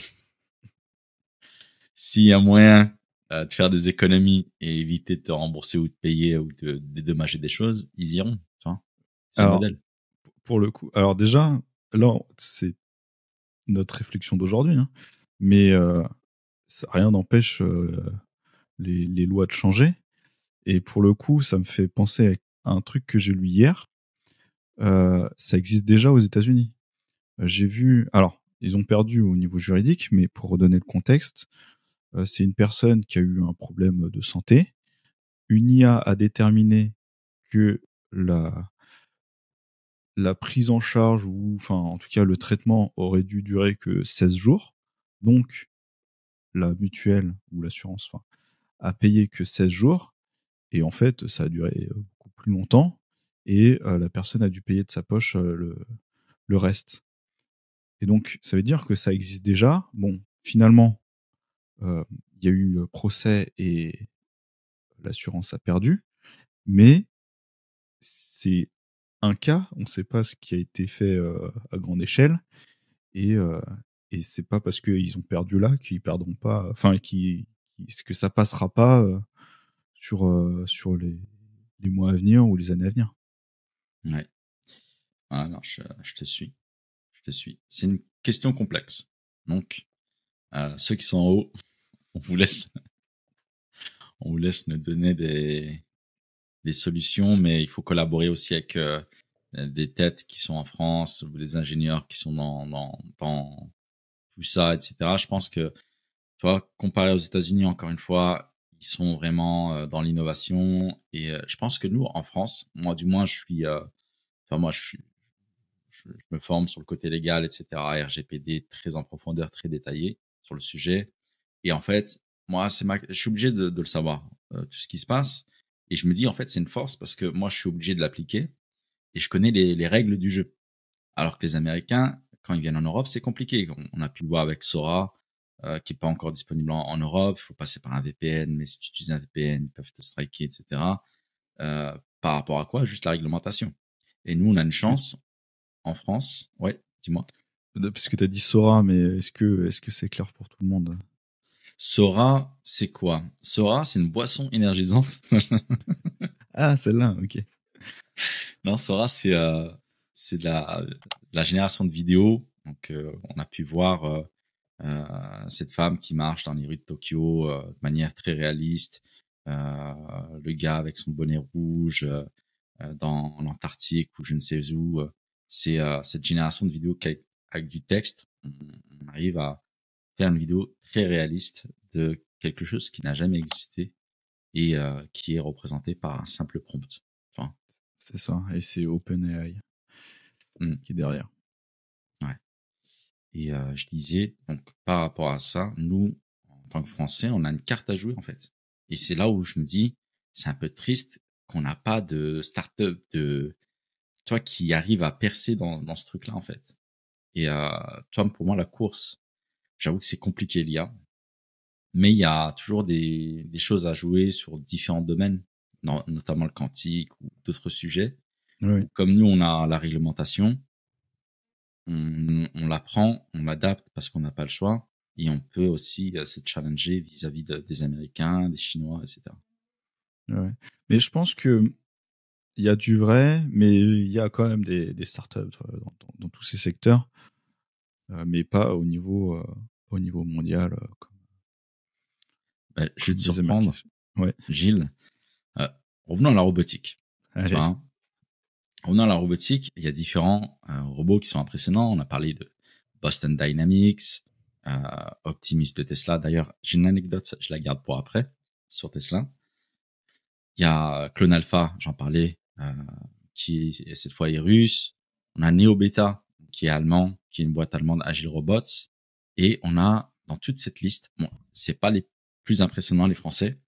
s'il y a moyen de faire des économies et éviter de te rembourser ou de payer ou de dédommager des choses, ils iront. Tu vois, c'est le Alors, modèle. pour le coup, alors déjà, là, c'est notre réflexion d'aujourd'hui, hein, mais rien n'empêche les lois de changer. Et pour le coup, ça me fait penser à un truc que j'ai lu hier. Ça existe déjà aux États-Unis. J'ai vu, alors, ils ont perdu au niveau juridique, mais pour redonner le contexte, c'est une personne qui a eu un problème de santé. Une IA a déterminé que la prise en charge, ou enfin, en tout cas, le traitement aurait dû durer que 16 jours. Donc, la mutuelle ou l'assurance, enfin, a payé que 16 jours. Et en fait, ça a duré beaucoup plus longtemps. Et la personne a dû payer de sa poche le reste. Et donc, ça veut dire que ça existe déjà. Bon, finalement, il y a eu procès et l'assurance a perdu. Mais c'est un cas, on ne sait pas ce qui a été fait à grande échelle. Et, c'est pas parce qu'ils ont perdu là qu'ils perdront pas, enfin, que ça passera pas sur les mois à venir ou les années à venir. Ouais. Ah non, je te suis. Je te suis. C'est une question complexe. Donc, ceux qui sont en haut, on vous laisse nous donner des solutions, mais il faut collaborer aussi avec des têtes qui sont en France, ou des ingénieurs qui sont dans tout ça, etc. Je pense que, tu vois, comparé aux États-Unis, encore une fois, ils sont vraiment dans l'innovation. Et je pense que nous, en France, moi, du moins, je me forme sur le côté légal, etc. RGPD, très en profondeur, très détaillé sur le sujet. Et en fait, moi, je suis obligé de le savoir, tout ce qui se passe. Et je me dis, en fait, c'est une force, parce que moi, je suis obligé de l'appliquer et je connais les règles du jeu. Alors que les Américains, quand ils viennent en Europe, c'est compliqué. On a pu le voir avec Sora, qui est pas encore disponible en Europe. Il faut passer par un VPN, mais si tu utilises un VPN, ils peuvent te striker, etc. Par rapport à quoi? Juste la réglementation. Et nous, on a une chance en France. Ouais, dis-moi. Parce que tu as dit Sora, mais est-ce que c'est clair pour tout le monde? Sora, c'est quoi? Sora, c'est une boisson énergisante. Ah, celle-là, ok. Non, Sora, c'est de la génération de vidéos. Donc, on a pu voir cette femme qui marche dans les rues de Tokyo de manière très réaliste. Le gars avec son bonnet rouge dans l'Antarctique ou je ne sais où. C'est cette génération de vidéos avec du texte. On arrive à faire une vidéo très réaliste de quelque chose qui n'a jamais existé et qui est représenté par un simple prompt. Enfin, C'est ça, et c'est OpenAI qui est derrière. Ouais. Et je disais, donc par rapport à ça, nous, en tant que Français, on a une carte à jouer en fait. Et c'est là où je me dis, c'est un peu triste qu'on n'a pas de start-up toi qui arrive à percer dans ce truc-là en fait. Et toi, pour moi, la course, j'avoue que c'est compliqué l'IA, mais il y a toujours des choses à jouer sur différents domaines, notamment le quantique ou d'autres sujets. Oui. Comme nous, on a la réglementation, on l'apprend, on l'adapte parce qu'on n'a pas le choix, et on peut aussi se challenger vis-à-vis des Américains, des Chinois, etc. Ouais. Mais je pense que il y a du vrai, mais il y a quand même des startups dans tous ces secteurs, mais pas au niveau mondial. Ben, je vais Comme te les Américains. surprendre, Ouais. Gilles. Revenons à la robotique. Tu Allez. vois, revenons à la robotique. Il y a différents robots qui sont impressionnants. On a parlé de Boston Dynamics, Optimus de Tesla. D'ailleurs, j'ai une anecdote, je la garde pour après, sur Tesla. Il y a Clone Alpha, j'en parlais, qui cette fois est russe. On a NeoBeta, qui est allemand, qui est une boîte allemande, Agile Robots. Et on a dans toute cette liste, bon, c'est pas les plus impressionnants, les Français,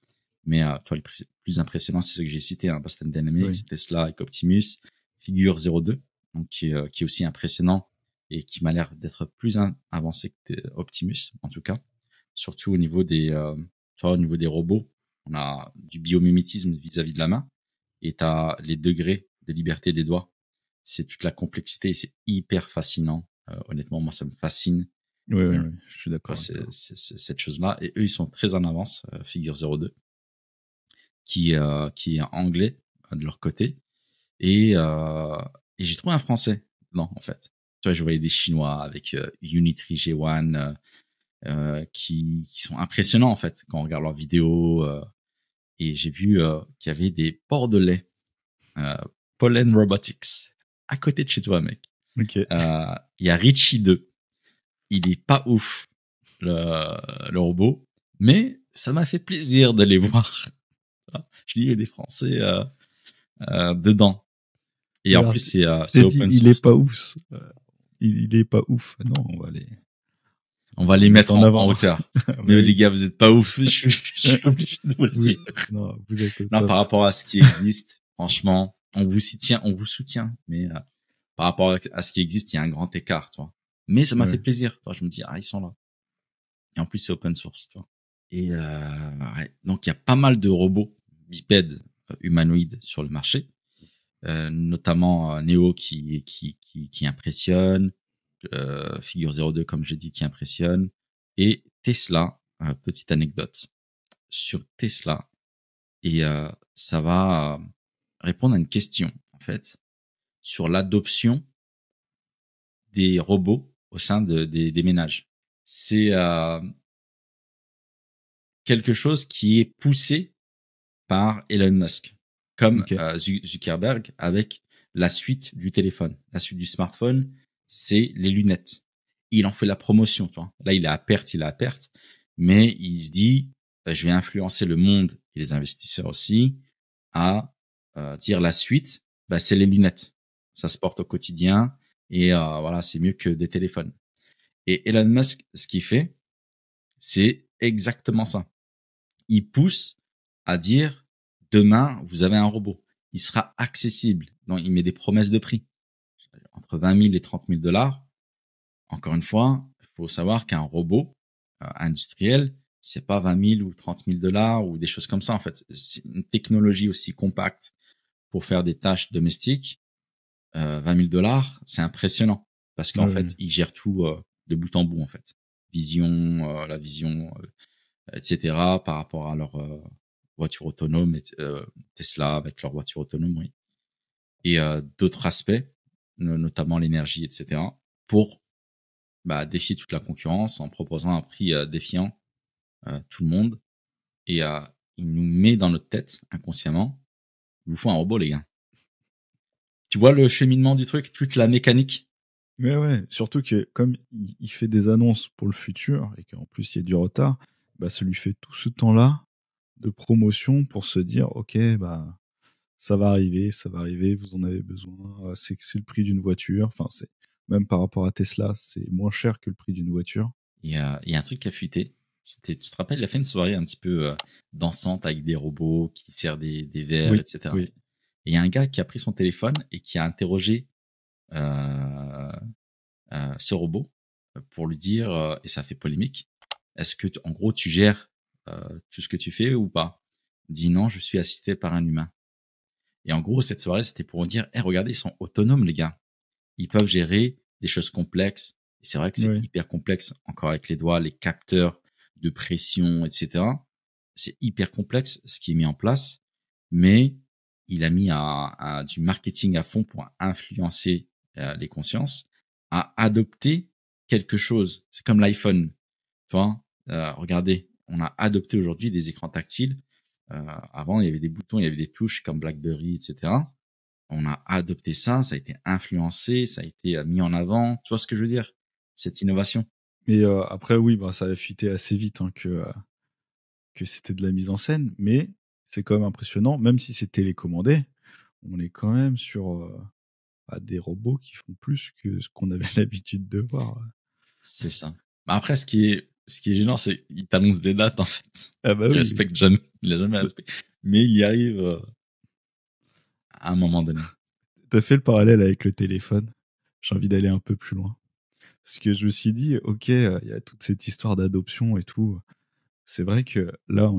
mais toi, les plus impressionnants, c'est ceux que j'ai cités, hein, Boston Dynamics, Tesla avec Optimus, Figure 02, donc qui est aussi impressionnant et qui m'a l'air d'être plus avancé que Optimus, en tout cas, surtout au niveau au niveau des robots. On a du biomimétisme vis-à-vis de la main et tu as les degrés de liberté des doigts. C'est toute la complexité et c'est hyper fascinant. Honnêtement, moi, ça me fascine. Oui, je suis d'accord. C'est cette chose-là. Et eux, ils sont très en avance, Figure 02, qui est anglais de leur côté. Et j'ai trouvé un français. Non, en fait. Tu vois, je voyais des Chinois avec Unitree G1 qui sont impressionnants, en fait, quand on regarde leurs vidéos. Et j'ai vu qu'il y avait des bordelais, Pollen Robotics, à côté de chez toi, mec. Ok. Il y a Richie 2. Il est pas ouf, le robot, mais ça m'a fait plaisir de les voir. Je dis, il y a des Français dedans. Et alors, en plus, c'est open source. Il est pas ouf. Il est pas ouf. Non, on va les mettre en hauteur. Mais les gars, vous êtes pas ouf. Je suis obligé de vous le dire. Non, vous êtes non, par rapport à ce qui existe, franchement, on vous soutient. Mais par rapport à ce qui existe, il y a un grand écart, toi. Mais ça m'a fait plaisir. Toi, je me dis, ils sont là. Et en plus, c'est open source, toi. Et donc, il y a pas mal de robots bipèdes humanoïdes sur le marché, notamment Neo qui impressionne, Figure 02, comme j'ai dit, qui impressionne, et Tesla. Petite anecdote sur Tesla, et ça va répondre à une question, en fait, sur l'adoption des robots au sein des ménages. C'est quelque chose qui est poussé par Elon Musk, comme Zuckerberg avec la suite du téléphone. La suite du smartphone, c'est les lunettes. Il en fait la promotion, tu vois. Là, il est à perte, mais il se dit, je vais influencer le monde et les investisseurs aussi à dire la suite, c'est les lunettes. Ça se porte au quotidien et voilà, c'est mieux que des téléphones. Et Elon Musk, ce qu'il fait, c'est exactement ça. Il pousse à dire, demain, vous avez un robot. Il sera accessible. Donc, il met des promesses de prix. Entre 20 000 et 30 000 $. Encore une fois, il faut savoir qu'un robot industriel, c'est pas 20 000 ou 30 000 $ ou des choses comme ça, en fait. C'est une technologie aussi compacte pour faire des tâches domestiques. 20 000 $, c'est impressionnant. Parce qu'en fait, il gère tout de bout en bout, en fait. La vision, etc. par rapport à leur voiture autonome, Tesla avec leur voiture autonome, oui. Et d'autres aspects, notamment l'énergie, etc. pour défier toute la concurrence en proposant un prix défiant tout le monde. Et il nous met dans notre tête, inconsciemment, il vous faut un robot, les gars. Tu vois le cheminement du truc, toute la mécanique? Mais ouais, surtout que comme il fait des annonces pour le futur et qu'en plus il y a du retard, ça lui fait tout ce temps-là de promotion pour se dire ok, ça va arriver, vous en avez besoin, c'est le prix d'une voiture. Enfin, c'est même par rapport à Tesla, c'est moins cher que le prix d'une voiture. Il y a un truc qui a fuité. Tu te rappelles, il a fait une soirée un petit peu dansante avec des robots qui serrent des verres, etc. Oui. Et il y a un gars qui a pris son téléphone et qui a interrogé ce robot pour lui dire, et ça fait polémique, est-ce que, en gros, tu gères tout ce que tu fais ou pas? Il dit non, je suis assisté par un humain. Et en gros, cette soirée, c'était pour dire, regardez, ils sont autonomes, les gars. Ils peuvent gérer des choses complexes. Et c'est vrai que c'est hyper complexe, encore avec les doigts, les capteurs de pression, etc. C'est hyper complexe ce qui est mis en place, mais il a mis du marketing à fond pour influencer les consciences, à adopter quelque chose. C'est comme l'iPhone. Tu vois, regardez, on a adopté aujourd'hui des écrans tactiles. Avant, il y avait des boutons, il y avait des touches comme BlackBerry, etc. On a adopté ça, ça a été influencé, ça a été mis en avant. Tu vois ce que je veux dire? Cette innovation. Et après, oui, ça a fuité assez vite que c'était de la mise en scène, mais c'est quand même impressionnant, même si c'est télécommandé, on est quand même sur des robots qui font plus que ce qu'on avait l'habitude de voir. C'est ça. Après, ce qui est Ce qui est gênant, c'est qu'il t'annonce des dates, en fait. Ah bah Il oui. respecte jamais. Il a jamais respecté. Mais il y arrive à un moment donné. T'as fait le parallèle avec le téléphone. J'ai envie d'aller un peu plus loin. Parce que je me suis dit, ok, il y a toute cette histoire d'adoption et tout. C'est vrai que là,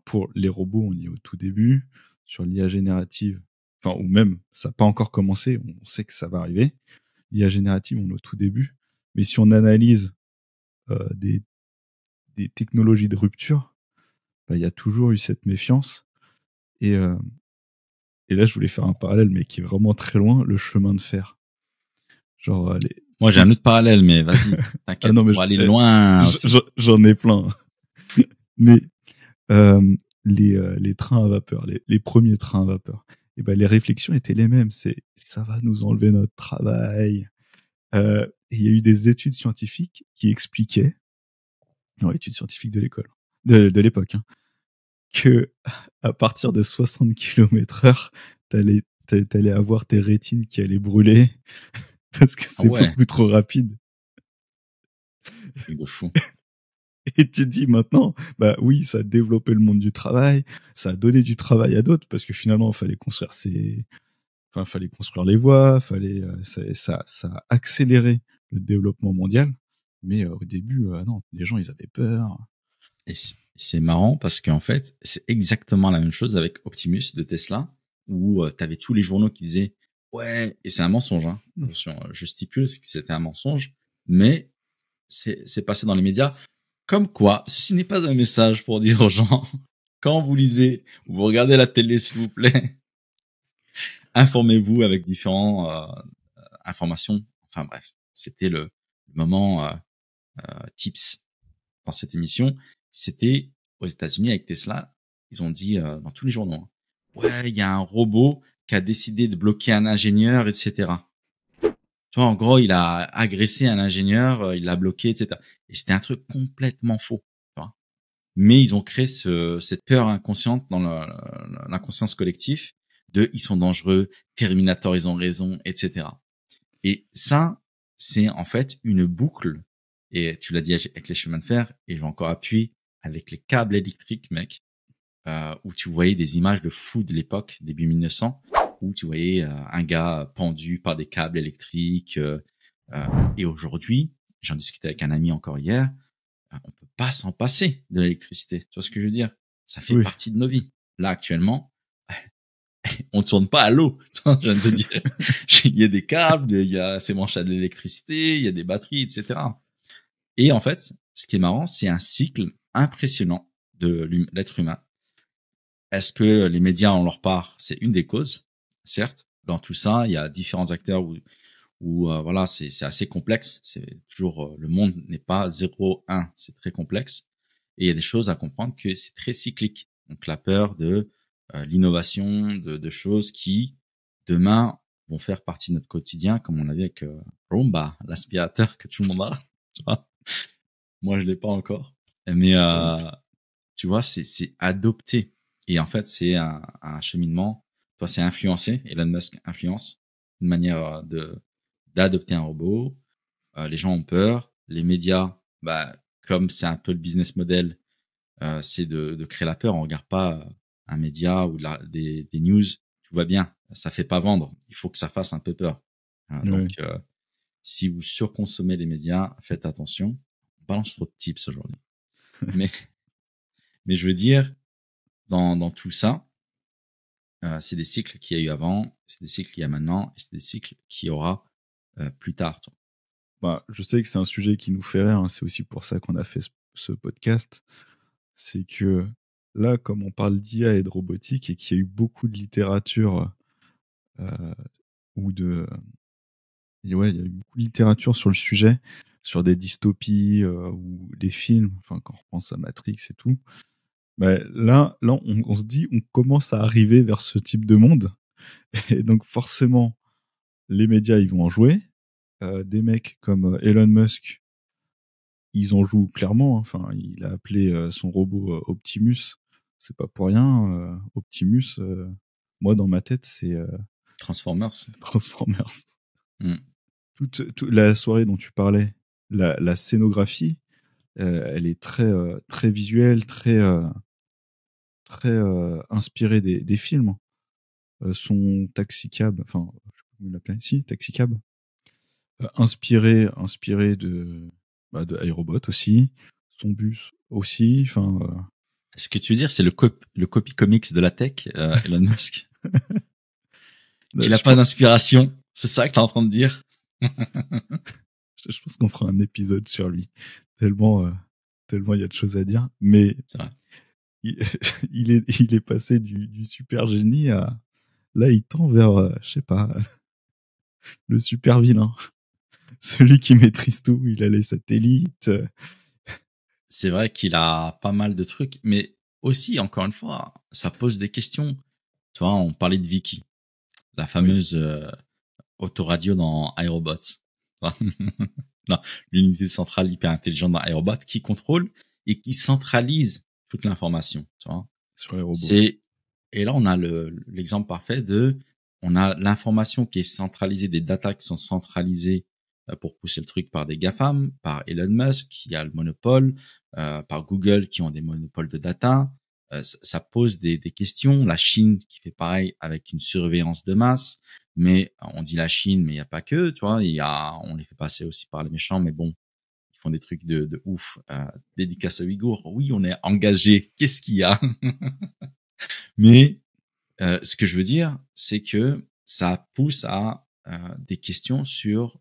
pour les robots, on y est au tout début. Sur l'IA générative, ou même, ça n'a pas encore commencé, on sait que ça va arriver. L'IA générative, on est au tout début. Mais si on analyse des technologies de rupture, il y a toujours eu cette méfiance. Et là, je voulais faire un parallèle, mais qui est vraiment très loin, le chemin de fer. Genre, Moi, j'ai un autre parallèle, mais vas-y, t'inquiète, non, mais on va aller loin aussi. J'en ai plein. Mais les trains à vapeur, les premiers trains à vapeur, et ben les réflexions étaient les mêmes. Ça va nous enlever notre travail. Et il y a eu des études scientifiques qui expliquaient, non, études scientifiques de l'école, de l'époque, hein, que à partir de 60 km/h, t'allais avoir tes rétines qui allaient brûler parce que c'est beaucoup trop rapide. C'est de fou. Et tu te dis maintenant, bah oui, ça a développé le monde du travail, ça a donné du travail à d'autres parce que finalement, il fallait construire fallait construire les voies, ça a accéléré le développement mondial. Mais au début, non, les gens, ils avaient peur. Et c'est marrant parce qu'en fait, c'est exactement la même chose avec Optimus de Tesla, où t'avais tous les journaux qui disaient ouais, et c'est un mensonge, hein. Attention, je stipule que c'était un mensonge, mais c'est passé dans les médias. Comme quoi, ceci n'est pas un message pour dire aux gens, quand vous lisez ou vous regardez la télé, s'il vous plaît, informez-vous avec différentes informations. Enfin bref, c'était le moment tips dans cette émission. C'était aux États-Unis avec Tesla. Ils ont dit dans tous les journaux, hein, ouais, il y a un robot qui a décidé de bloquer un ingénieur, etc. Tu vois, en gros, il a agressé un ingénieur, il l'a bloqué, etc. Et c'était un truc complètement faux. Tu vois. Mais ils ont créé cette peur inconsciente dans l'inconscience collective de ils sont dangereux, Terminator, ils ont raison, etc. Et ça, c'est en fait une boucle. Et tu l'as dit avec les chemins de fer, et je vais encore appuyer avec les câbles électriques, mec, où tu voyais des images de fou de l'époque, début 1900, où tu voyais un gars pendu par des câbles électriques. Et aujourd'hui, j'en discutais avec un ami encore hier, on peut pas s'en passer de l'électricité. Tu vois ce que je veux dire? Ça fait partie de nos vies. Là, actuellement, on ne tourne pas à l'eau. Je viens de te dire. Il y a des câbles, il y a ces manches à de l'électricité, il y a des batteries, etc. Et en fait, ce qui est marrant, c'est un cycle impressionnant de l'être humain. Est-ce que les médias en leur part, c'est une des causes? Certes, dans tout ça, il y a différents acteurs où voilà, c'est assez complexe. C'est toujours le monde n'est pas 0-1, c'est très complexe. Et il y a des choses à comprendre que c'est très cyclique. Donc la peur de l'innovation, de choses qui demain vont faire partie de notre quotidien, comme on avait avec Roomba, l'aspirateur que tout le monde a. Tu vois, moi je l'ai pas encore, mais tu vois, c'est adopté. Et en fait, c'est un cheminement. Toi, c'est influencé. Elon Musk influence une manière d'adopter un robot. Les gens ont peur. Les médias, bah, comme c'est un peu le business model, c'est de créer la peur. On regarde pas un média ou des news. Tu vois bien, ça fait pas vendre. Il faut que ça fasse un peu peur. Donc, si vous surconsommez les médias, faites attention. On balance trop de tips aujourd'hui. mais je veux dire, dans tout ça, c'est des cycles qu'il y a eu avant, c'est des cycles qu'il y a maintenant, et c'est des cycles qu'il y aura plus tard. Toi. Bah, je sais que c'est un sujet qui nous fait rire, hein. C'est aussi pour ça qu'on a fait ce podcast. C'est que là, comme on parle d'IA et de robotique, et qu'il y a eu beaucoup de littérature il y a eu beaucoup de littérature sur le sujet, sur des dystopies ou des films, enfin quand on repense à Matrix et tout. Bah, là on se dit, on commence à arriver vers ce type de monde. Et donc forcément, les médias, ils vont en jouer. Des mecs comme Elon Musk, ils en jouent clairement. Hein. Enfin, il a appelé son robot Optimus. C'est pas pour rien. Optimus, moi dans ma tête, c'est Transformers. Toute la soirée dont tu parlais, la scénographie, Elle est très visuelle, très inspirée des films. Son taxicab, enfin, je sais pas comment il l'appelait, si, taxicab, inspiré de iRobot aussi, son bus aussi, enfin. Est-ce que tu veux dire c'est le copy comics de la tech, Elon Musk, qu'il a pas d'inspiration? C'est ça que t'es en train de dire? Je pense qu'on fera un épisode sur lui, tellement il y a de choses à dire. Mais C'est vrai. il est passé du super génie à là, il tend vers, je sais pas, le super vilain, celui qui maîtrise tout. Il a les satellites. C'est vrai qu'il a pas mal de trucs, mais aussi, encore une fois, ça pose des questions. Tu vois, on parlait de Vicky, la fameuse autoradio dans iRobot. Tu vois non, l'unité centrale hyper intelligente dans iRobot qui contrôle et qui centralise toute l'information. Tu vois, Sur les robots. Et là, on a l'exemple parfait on a l'information qui est centralisée, des data qui sont centralisées pour pousser le truc par des GAFAM, par Elon Musk, qui a le monopole, par Google, qui ont des monopoles de data. Ça pose des questions. La Chine qui fait pareil avec une surveillance de masse. Mais on dit la Chine, mais il n'y a pas que, tu vois. On les fait passer aussi par les méchants, mais bon, ils font des trucs de ouf. Dédicace aux Ouïghours. Oui, on est engagé. Qu'est-ce qu'il y a? Mais ce que je veux dire, c'est que ça pousse à des questions sur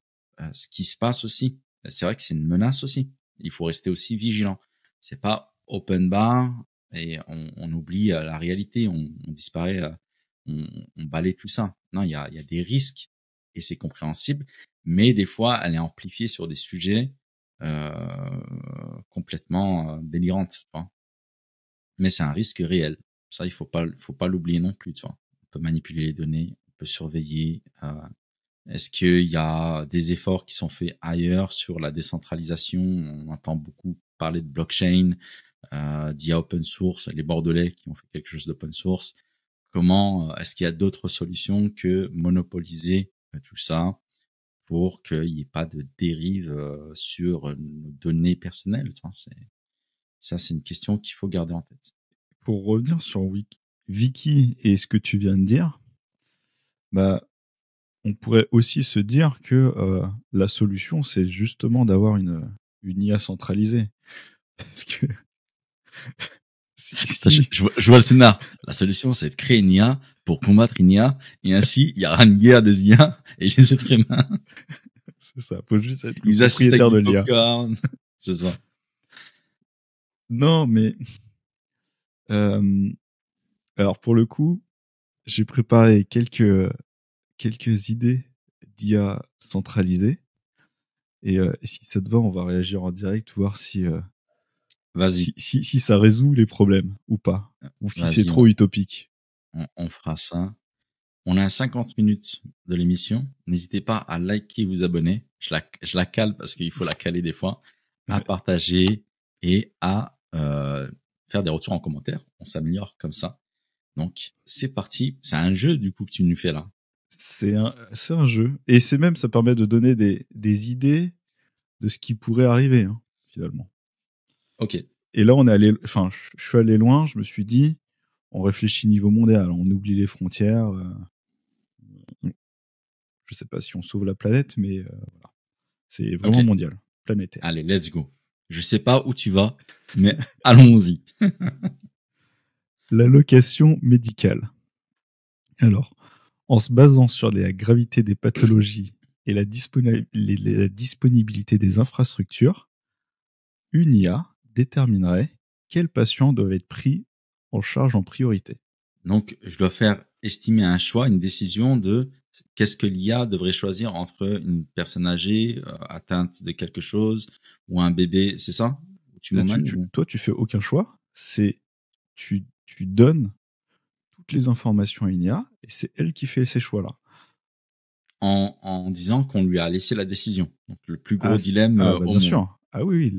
ce qui se passe aussi. C'est vrai que c'est une menace aussi. Il faut rester aussi vigilant. C'est pas open bar et on oublie la réalité, on disparaît, on balaye tout ça. Non, il y a des risques et c'est compréhensible, mais des fois, elle est amplifiée sur des sujets complètement délirantes. Tu vois. Mais c'est un risque réel. Ça, il faut pas l'oublier non plus, tu vois. On peut manipuler les données, on peut surveiller. Est-ce qu'il y a des efforts qui sont faits ailleurs sur la décentralisation? On entend beaucoup parler de blockchain, d'IA open source, les Bordelais qui ont fait quelque chose d'open source. Comment est-ce qu'il y a d'autres solutions que monopoliser tout ça pour qu'il n'y ait pas de dérive sur nos données personnelles, tu vois, c'est une question qu'il faut garder en tête. Pour revenir sur Vicky et ce que tu viens de dire, bah, on pourrait aussi se dire que la solution, c'est justement d'avoir une IA centralisée. Parce que je vois le scénar. La solution, c'est de créer une IA pour combattre une IA, et ainsi, il y aura une guerre des IA et les êtres humains. C'est ça, faut juste être Ils propriétaire de l'IA. C'est ça. Non, mais alors pour le coup, j'ai préparé quelques idées d'IA centralisée. Et si ça te va, on va réagir en direct, voir si Vas-y. Si ça résout les problèmes ou pas, ou si c'est trop utopique. On fera ça. On a 50 minutes de l'émission. N'hésitez pas à liker, vous abonner. Je la cale parce qu'il faut la caler des fois. À partager et à faire des retours en commentaire. On s'améliore comme ça. Donc, c'est parti. C'est un jeu, du coup, que tu nous fais là. C'est un jeu. Et c'est même, ça permet de donner des idées de ce qui pourrait arriver, hein, finalement. Ok. Et là, je suis allé loin. Je me suis dit, on réfléchit niveau mondial. On oublie les frontières. Je sais pas si on sauve la planète, mais voilà. C'est vraiment mondial, planétaire. Allez, let's go. Je sais pas où tu vas, mais allons-y. L'allocation médicale. Alors, en se basant sur la gravité des pathologies et la disponibilité des infrastructures, une IA déterminerait quels patients doivent être pris en charge en priorité. Donc, je dois faire estimer un choix, une décision de qu'est-ce que l'IA devrait choisir entre une personne âgée atteinte de quelque chose ou un bébé, c'est ça? Toi, tu fais aucun choix. Tu donnes toutes les informations à une IA et c'est elle qui fait ces choix-là. En disant qu'on lui a laissé la décision. Donc, le plus gros dilemme au bien monde. Sûr. Ah oui,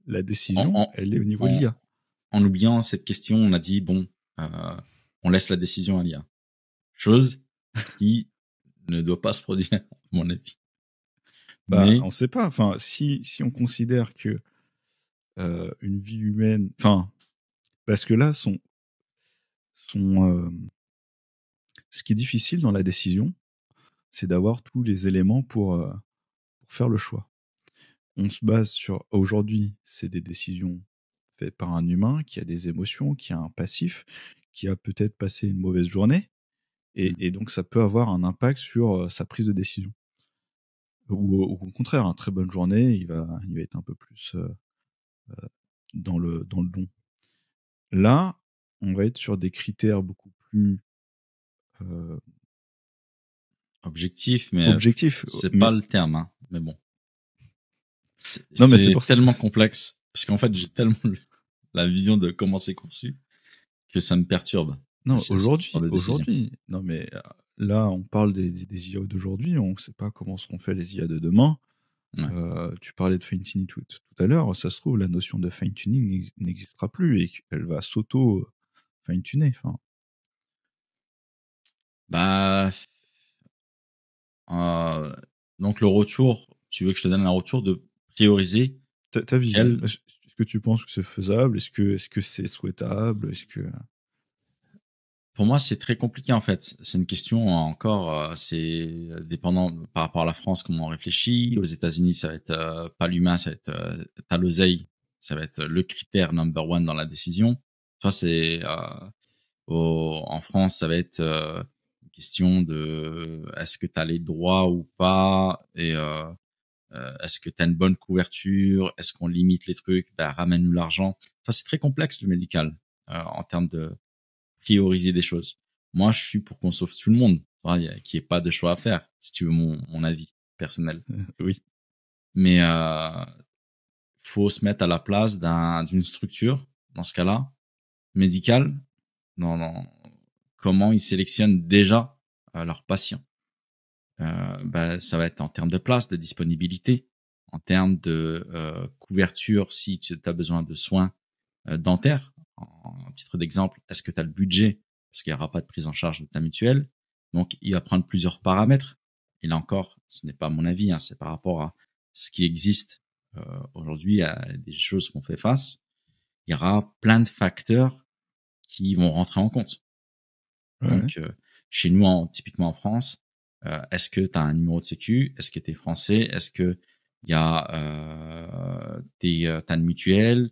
la décision, elle est au niveau de l'IA. En oubliant cette question, on a dit, bon, on laisse la décision à l'IA. Chose qui ne doit pas se produire, à mon avis. Mais on ne sait pas. Enfin, si on considère que une vie humaine. Enfin, parce que là, ce qui est difficile dans la décision, c'est d'avoir tous les éléments pour faire le choix. On se base sur, aujourd'hui, c'est des décisions faites par un humain qui a des émotions, qui a un passif, qui a peut-être passé une mauvaise journée, et donc ça peut avoir un impact sur sa prise de décision. Ou au contraire, une très bonne journée, il va être un peu plus dans le don. Là, on va être sur des critères beaucoup plus Objectif, mais objectifs. c'est Mais- pas le terme, hein. Mais bon. Non, mais c'est C'est pour ça. tellement complexe. Parce qu'en fait, j'ai tellement la vision de comment c'est conçu que ça me perturbe. Non, C'est ce genre de décision. aujourd'hui. Non, mais là, on parle des IA d'aujourd'hui. On ne sait pas comment seront faits les IA de demain. Ouais. Tu parlais de fine-tuning tout à l'heure. Ça se trouve, la notion de fine-tuning n'existera plus et qu'elle va s'auto-fine-tuner. Enfin, Bah, donc le retour, tu veux que je te donne un retour de prioriser ta vision. quel... Est-ce que tu penses que c'est faisable? Est-ce que c'est souhaitable? Est-ce que... Pour moi, c'est très compliqué en fait. C'est une question encore, c'est dépendant par rapport à la France comment on réfléchit. Aux États-Unis, ça va être pas l'humain, ça va être t'as l'oseille, ça va être le critère number one dans la décision. Toi, c'est en France, ça va être une question de est-ce que tu as les droits ou pas et est-ce que tu as une bonne couverture, est-ce qu'on limite les trucs, bah, ramène-nous l'argent. Enfin, c'est très complexe le médical en termes de prioriser des choses. Moi, je suis pour qu'on sauve tout le monde, qu'il n'y ait pas de choix à faire, si tu veux mon avis personnel. Oui. Mais faut se mettre à la place d'une structure, dans ce cas-là, médicale, dans comment ils sélectionnent déjà leurs patients. Bah, ça va être en termes de place, de disponibilité, en termes de couverture si tu as besoin de soins dentaires. En titre d'exemple, est-ce que tu as le budget? Parce qu'il n'y aura pas de prise en charge de ta mutuelle. Donc, il va prendre plusieurs paramètres. Et là encore, ce n'est pas mon avis, hein, c'est par rapport à ce qui existe aujourd'hui, à des choses qu'on fait face. Il y aura plein de facteurs qui vont rentrer en compte. Ouais. Donc, chez nous, typiquement en France, est-ce que tu as un numéro de sécu? Est-ce que tu es français? Est-ce que il y a t'as une mutuelle?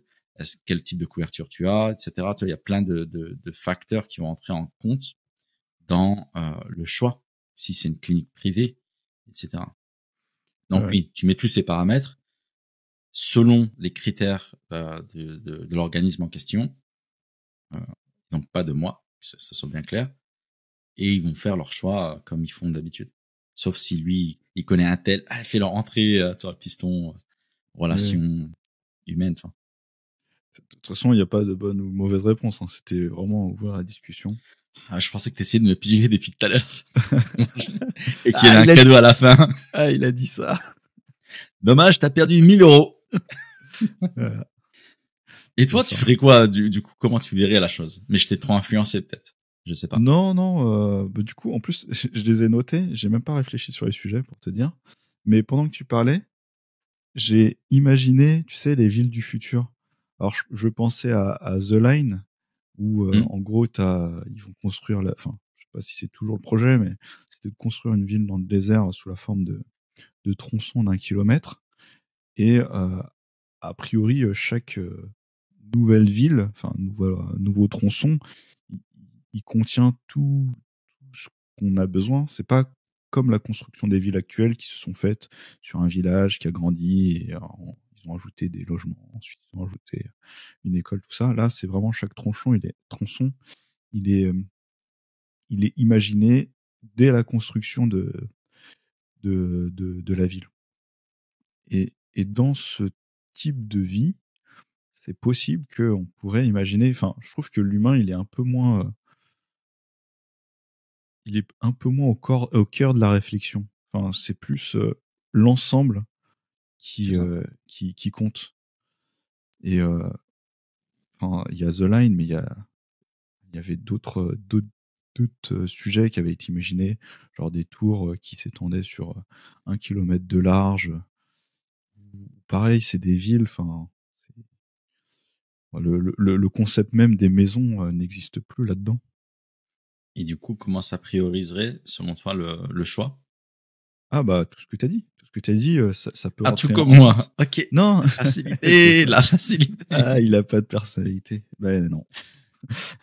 Quel type de couverture tu as, etc. Tu vois, il y a plein de facteurs qui vont entrer en compte dans le choix, si c'est une clinique privée, etc. Donc oui, tu mets tous ces paramètres selon les critères de l'organisme en question, donc pas de moi, que ça soit bien clair. Et ils vont faire leur choix comme ils font d'habitude. Sauf si lui, il connaît un tel, il fait leur entrée, tu vois, piston, relation humaine, tu vois. De toute façon, il n'y a pas de bonne ou mauvaise réponse. Hein. C'était vraiment ouvrir la discussion. Ah, je pensais que tu essayais de me piéger depuis tout à l'heure. Et qu'il y avait un cadeau à la fin. Ah, il a dit ça. Dommage, t'as perdu 1000 euros. Et toi, tu ferais quoi, du coup, comment tu verrais la chose? Mais je t'ai trop influencé, peut-être. Je sais pas. Non, bah, du coup, en plus, je les ai notés. J'ai même pas réfléchi sur les sujets, pour te dire. Mais pendant que tu parlais, j'ai imaginé, tu sais, les villes du futur. Alors, je pensais à The Line, où, en gros, ils vont construire enfin, je sais pas si c'est toujours le projet, mais c'était de construire une ville dans le désert sous la forme de tronçons d'1 kilomètre. Et, a priori, chaque nouvelle ville, enfin, nouveau tronçon, il contient tout ce qu'on a besoin. C'est pas comme la construction des villes actuelles qui se sont faites sur un village qui a grandi et ils ont ajouté des logements, ensuite ils ont ajouté une école, tout ça. Là, c'est vraiment chaque tronçon, il est imaginé dès la construction de la ville. Et dans ce type de vie, c'est possible qu'on pourrait imaginer, enfin, je trouve que l'humain, il est un peu moins au cœur de la réflexion. Enfin, c'est plus l'ensemble qui compte. Et enfin, il y a The Line, mais il y avait d'autres sujets qui avaient été imaginés, genre des tours qui s'étendaient sur 1 kilomètre de large. Pareil, c'est des villes. Enfin, Le concept même des maisons n'existe plus là-dedans. Et du coup, comment ça prioriserait, selon toi, le choix? Ah bah tout ce que tu as dit. Tout ce que tu as dit, ça peut Ah, tout rentrer comme en moi. compte. Ok. Non. Facilité, la facilité. Ah, il a pas de personnalité. Ben non.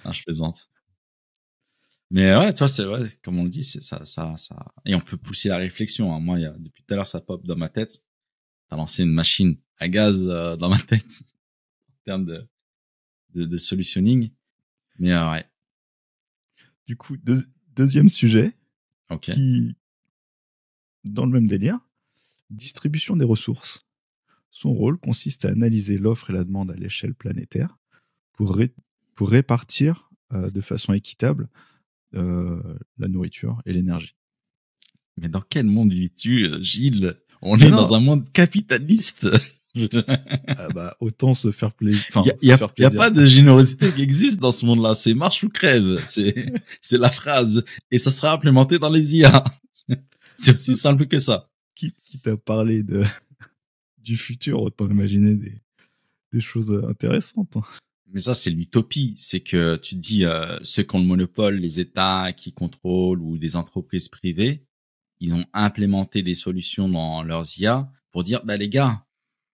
Non, je plaisante. Mais ouais, tu vois, c'est vrai, comme on le dit, c'est ça. Et on peut pousser la réflexion. Hein. Moi, depuis tout à l'heure, ça pop dans ma tête. T'as lancé une machine à gaz dans ma tête en termes de solutioning. Mais ouais, Du coup, deuxième sujet ok. qui, dans le même délire, distribution des ressources. Son rôle consiste à analyser l'offre et la demande à l'échelle planétaire pour répartir de façon équitable la nourriture et l'énergie. Mais dans quel monde vis-tu, Gilles? On Mais est non. dans un monde capitaliste. Ah bah, autant se faire plaisir. Il y a pas de générosité qui existe dans ce monde-là. C'est marche ou crève. C'est la phrase. Et ça sera implémenté dans les IA. C'est aussi simple que ça. Qui t'a parlé du futur, autant imaginer des choses intéressantes. Mais ça, c'est l'utopie. C'est que tu te dis, ceux qui ont le monopole, les États qui contrôlent ou des entreprises privées, ils ont implémenté des solutions dans leurs IA pour dire, bah les gars,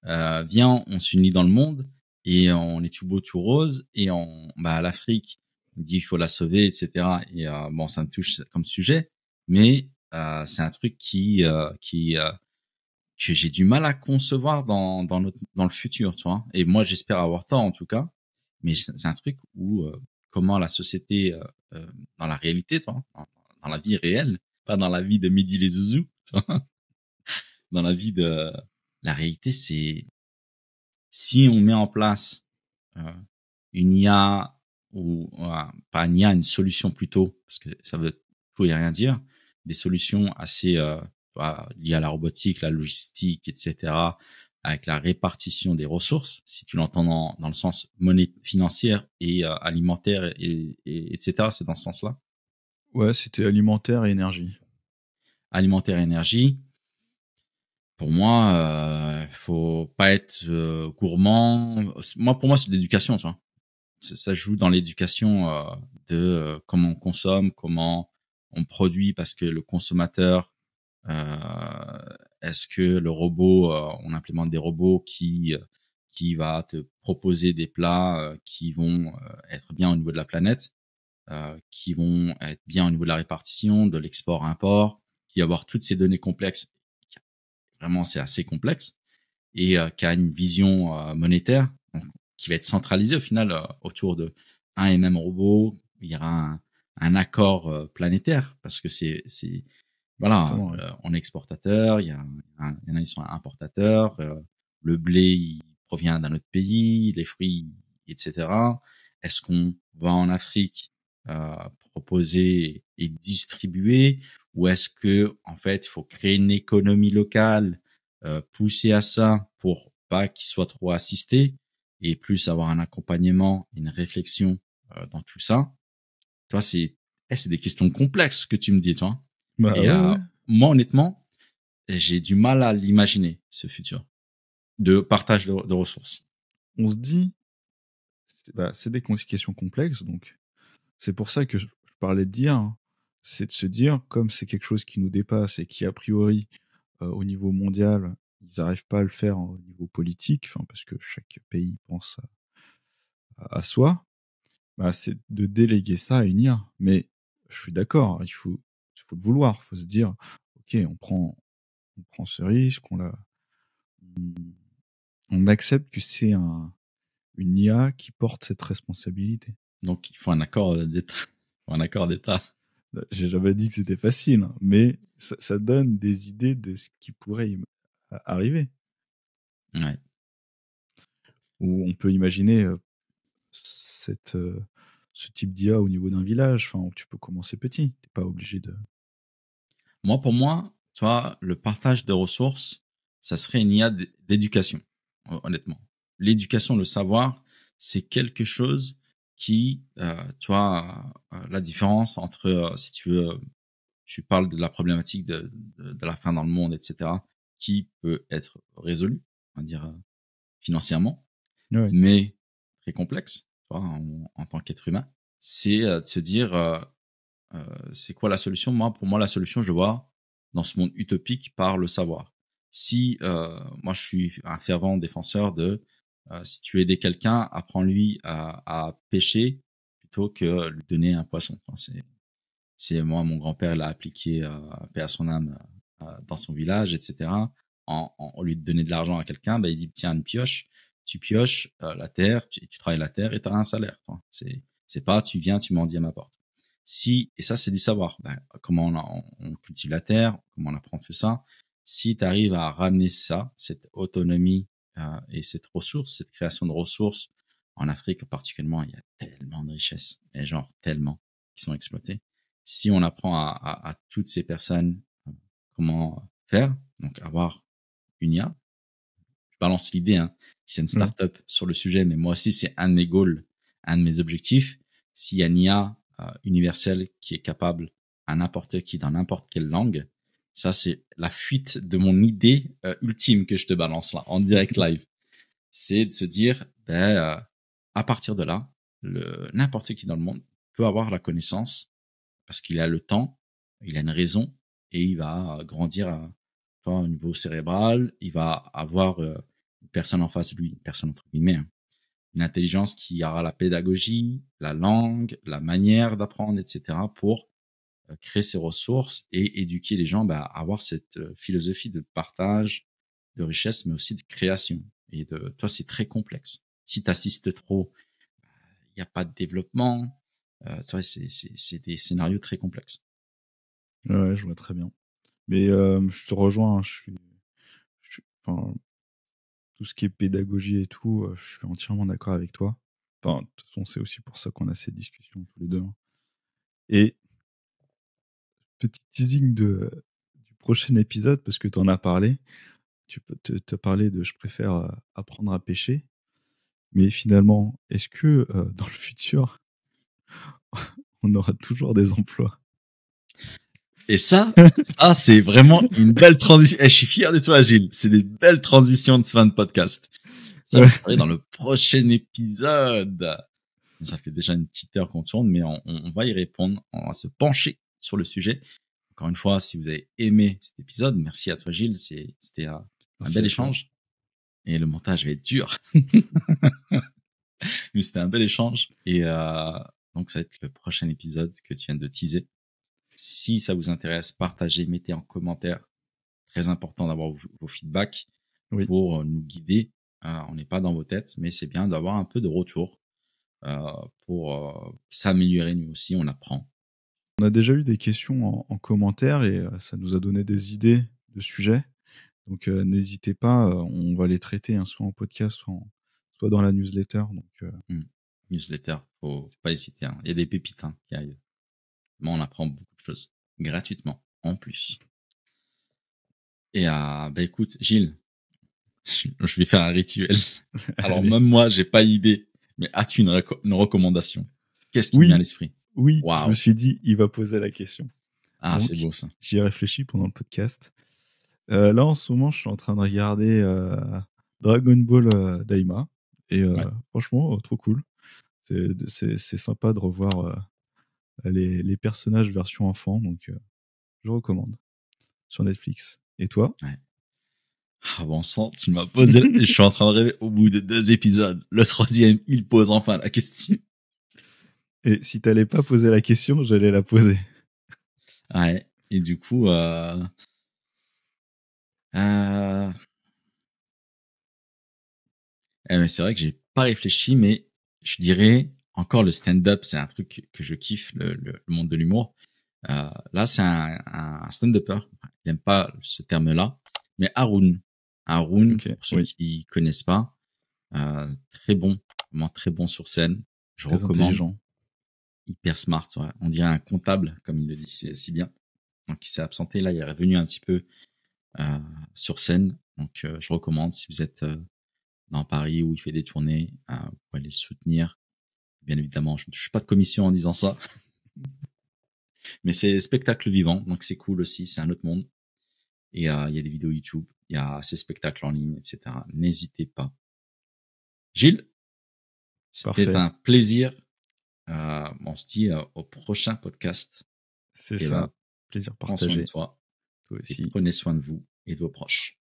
viens, on s'unit dans le monde et on est tout beau, tout rose. Et l'Afrique, on dit il faut la sauver, etc. Et bon, ça me touche comme sujet, mais c'est un truc que j'ai du mal à concevoir dans le futur, tu vois. Et moi, j'espère avoir tort en tout cas, mais c'est un truc où comment la société dans la réalité, tu vois, dans la vie réelle, pas dans la vie de Midi les Zouzous, tu vois, dans la vie de la réalité, c'est si on met en place euh, une IA ou pas une IA, une solution plutôt, parce que ça veut tout et rien dire, des solutions assez liées à la robotique, la logistique, etc., avec la répartition des ressources, si tu l'entends dans le sens monnaie financière et alimentaire, etc., c'est dans ce sens-là. Ouais, c'était alimentaire et énergie. Alimentaire, énergie. Pour moi, faut pas être gourmand. Pour moi, c'est de l'éducation, tu vois. Ça joue dans l'éducation de comment on consomme, comment on produit, parce que le consommateur, est-ce que le robot, on implémente des robots qui va te proposer des plats qui vont être bien au niveau de la planète, qui vont être bien au niveau de la répartition, de l'export-import, qui va avoir toutes ces données complexes. Vraiment, c'est assez complexe et qui a une vision monétaire, donc, qui va être centralisée au final autour de un et même robot. Il y aura un accord planétaire parce que voilà, Ouais. on est exportateur, il y en a ils sont importateurs, le blé il provient d'un autre pays, les fruits, etc. Est-ce qu'on va en Afrique proposer et distribuer, ou est-ce que en fait il faut créer une économie locale, pousser à ça pour pas qu'il soit trop assisté et plus avoir un accompagnement, une réflexion dans tout ça. Toi, c'est des questions complexes que tu me dis, toi. Bah Et ouais. moi, honnêtement, j'ai du mal à l'imaginer, ce futur de partage de ressources. On se dit, c'est des questions complexes, donc c'est pour ça que je parlais de dire, hein, c'est de se dire, comme c'est quelque chose qui nous dépasse et qui, a priori, au niveau mondial, ils n'arrivent pas à le faire au niveau politique, parce que chaque pays pense à soi, bah, c'est de déléguer ça à une IA. Mais je suis d'accord, il faut le vouloir, il faut se dire, ok, on prend ce risque, on accepte que c'est une IA qui porte cette responsabilité. Donc, il faut un accord d'État. Un accord d'État. J'ai jamais dit que c'était facile, hein, mais ça donne des idées de ce qui pourrait arriver. Ouais. Ou on peut imaginer ce type d'IA au niveau d'un village. Enfin, tu peux commencer petit. T'es pas obligé de. Pour moi, tu vois, le partage de ressources, ça serait une IA d'éducation, honnêtement. L'éducation, le savoir, c'est quelque chose qui, tu vois, la différence entre, si tu veux, tu parles de la problématique de la faim dans le monde, etc., qui peut être résolue, on va dire, financièrement. Ouais. Mais très complexe, tu vois, en tant qu'être humain. C'est de se dire, c'est quoi la solution? Pour moi, la solution, je le vois dans ce monde utopique par le savoir. Si moi, je suis un fervent défenseur de si tu veux aider quelqu'un, apprends-lui à pêcher plutôt que lui donner un poisson. Enfin, c'est moi, mon grand-père l'a appliqué, paix à son âme, dans son village, etc. Au lieu de donner de l'argent à quelqu'un, bah, il dit tiens une pioche, tu pioches la terre, tu travailles la terre et tu as un salaire. Enfin, c'est pas tu viens, tu mendies à ma porte. Et ça c'est du savoir. Ben, comment on cultive la terre, comment on apprend tout ça. Si tu arrives à ramener ça, cette autonomie et cette ressource, cette création de ressources en Afrique particulièrement, il y a tellement de richesses, et genre tellement qui sont exploitées. Si on apprend à toutes ces personnes comment faire, donc avoir une IA, je balance l'idée, hein, c'est une startup sur le sujet, mais moi aussi c'est un de mes goals, un de mes objectifs. S'il y a une IA universelle qui est capable à n'importe qui dans n'importe quelle langue, ça c'est la fuite de mon idée ultime que je te balance là en direct live. C'est de se dire, à partir de là, n'importe qui dans le monde peut avoir la connaissance parce qu'il a le temps, il a une raison et il va grandir au niveau cérébral, il va avoir une personne en face de lui, une personne entre guillemets, hein, une intelligence qui aura la pédagogie, la langue, la manière d'apprendre, etc. pour créer ses ressources et éduquer les gens à avoir cette philosophie de partage, de richesse, mais aussi de création. Et toi, c'est très complexe. Si tu assistes trop, il n'y a pas de développement. Toi, c'est des scénarios très complexes. Ouais, je vois très bien. Mais je te rejoins, hein, enfin, tout ce qui est pédagogie et tout, je suis entièrement d'accord avec toi. Enfin, de toute façon, c'est aussi pour ça qu'on a ces discussions tous les deux, hein. Et petit teasing du prochain épisode, parce que tu en as parlé, tu peux te parler de je préfère apprendre à pêcher. Mais finalement, est-ce que dans le futur, on aura toujours des emplois? Et ça, c'est vraiment une belle transition. Je suis fier de toi, Gilles. C'est des belles transitions de fin de podcast. Ça, vous saurez dans le prochain épisode. Ça fait déjà une petite heure qu'on tourne, mais on va y répondre. On va se pencher sur le sujet. Encore une fois, si vous avez aimé cet épisode, merci à toi, Gilles. C'était un bel échange. Et le montage va être dur. Mais c'était un bel échange. Et donc, ça va être le prochain épisode que tu viens de teaser. Si ça vous intéresse, partagez, mettez en commentaire. Très important d'avoir vos feedbacks pour nous guider. On n'est pas dans vos têtes, mais c'est bien d'avoir un peu de retour pour s'améliorer. Nous aussi, on apprend. On a déjà eu des questions en commentaire et ça nous a donné des idées de sujets. Donc n'hésitez pas, on va les traiter, hein, soit en podcast, soit dans la newsletter. Donc, newsletter, faut pas hésiter, hein. Il y a des pépites qui arrivent. Mais on apprend beaucoup de choses gratuitement en plus. Et écoute, Gilles, je vais faire un rituel. Alors même moi, j'ai pas idée, mais as-tu une recommandation? Qu'est-ce qui me vient à l'esprit? Oui, je me suis dit, il va poser la question. Ah, donc, c'est beau ça. J'y ai réfléchi pendant le podcast. Là, en ce moment, je suis en train de regarder Dragon Ball Daima. Et franchement, trop cool. C'est sympa de revoir les personnages version enfant. Donc, je recommande sur Netflix. Et toi? Ah bon sang, tu m'as posé. Je suis en train de rêver au bout de 2 épisodes. Le 3e, il pose enfin la question. Et si t'allais pas poser la question, j'allais la poser. Ouais. Et du coup, mais c'est vrai que j'ai pas réfléchi, mais je dirais encore le stand-up, c'est un truc que je kiffe, le monde de l'humour. Là, c'est un stand-upper. Il n'aime pas ce terme-là, mais Haroun, pour ceux qui connaissent pas, très bon, vraiment très bon sur scène. Je très recommande. Intelligent. Hyper smart, ouais. On dirait un comptable, comme il le dit si bien. Donc, il s'est absenté. Là, il est revenu un petit peu sur scène. Donc, je recommande si vous êtes dans Paris où il fait des tournées, vous pouvez aller le soutenir. Bien évidemment, je ne touche pas de commission en disant ça. Mais c'est spectacle vivant, donc c'est cool aussi, c'est un autre monde. Et il y a des vidéos YouTube, il y a ces spectacles en ligne, etc. N'hésitez pas. Gilles? C'était Parfait. un plaisir. On se dit au prochain podcast. C'est Et ça. ben, Plaisir prends soin de partagé. toi Toi et aussi. prenez soin de vous et de vos proches.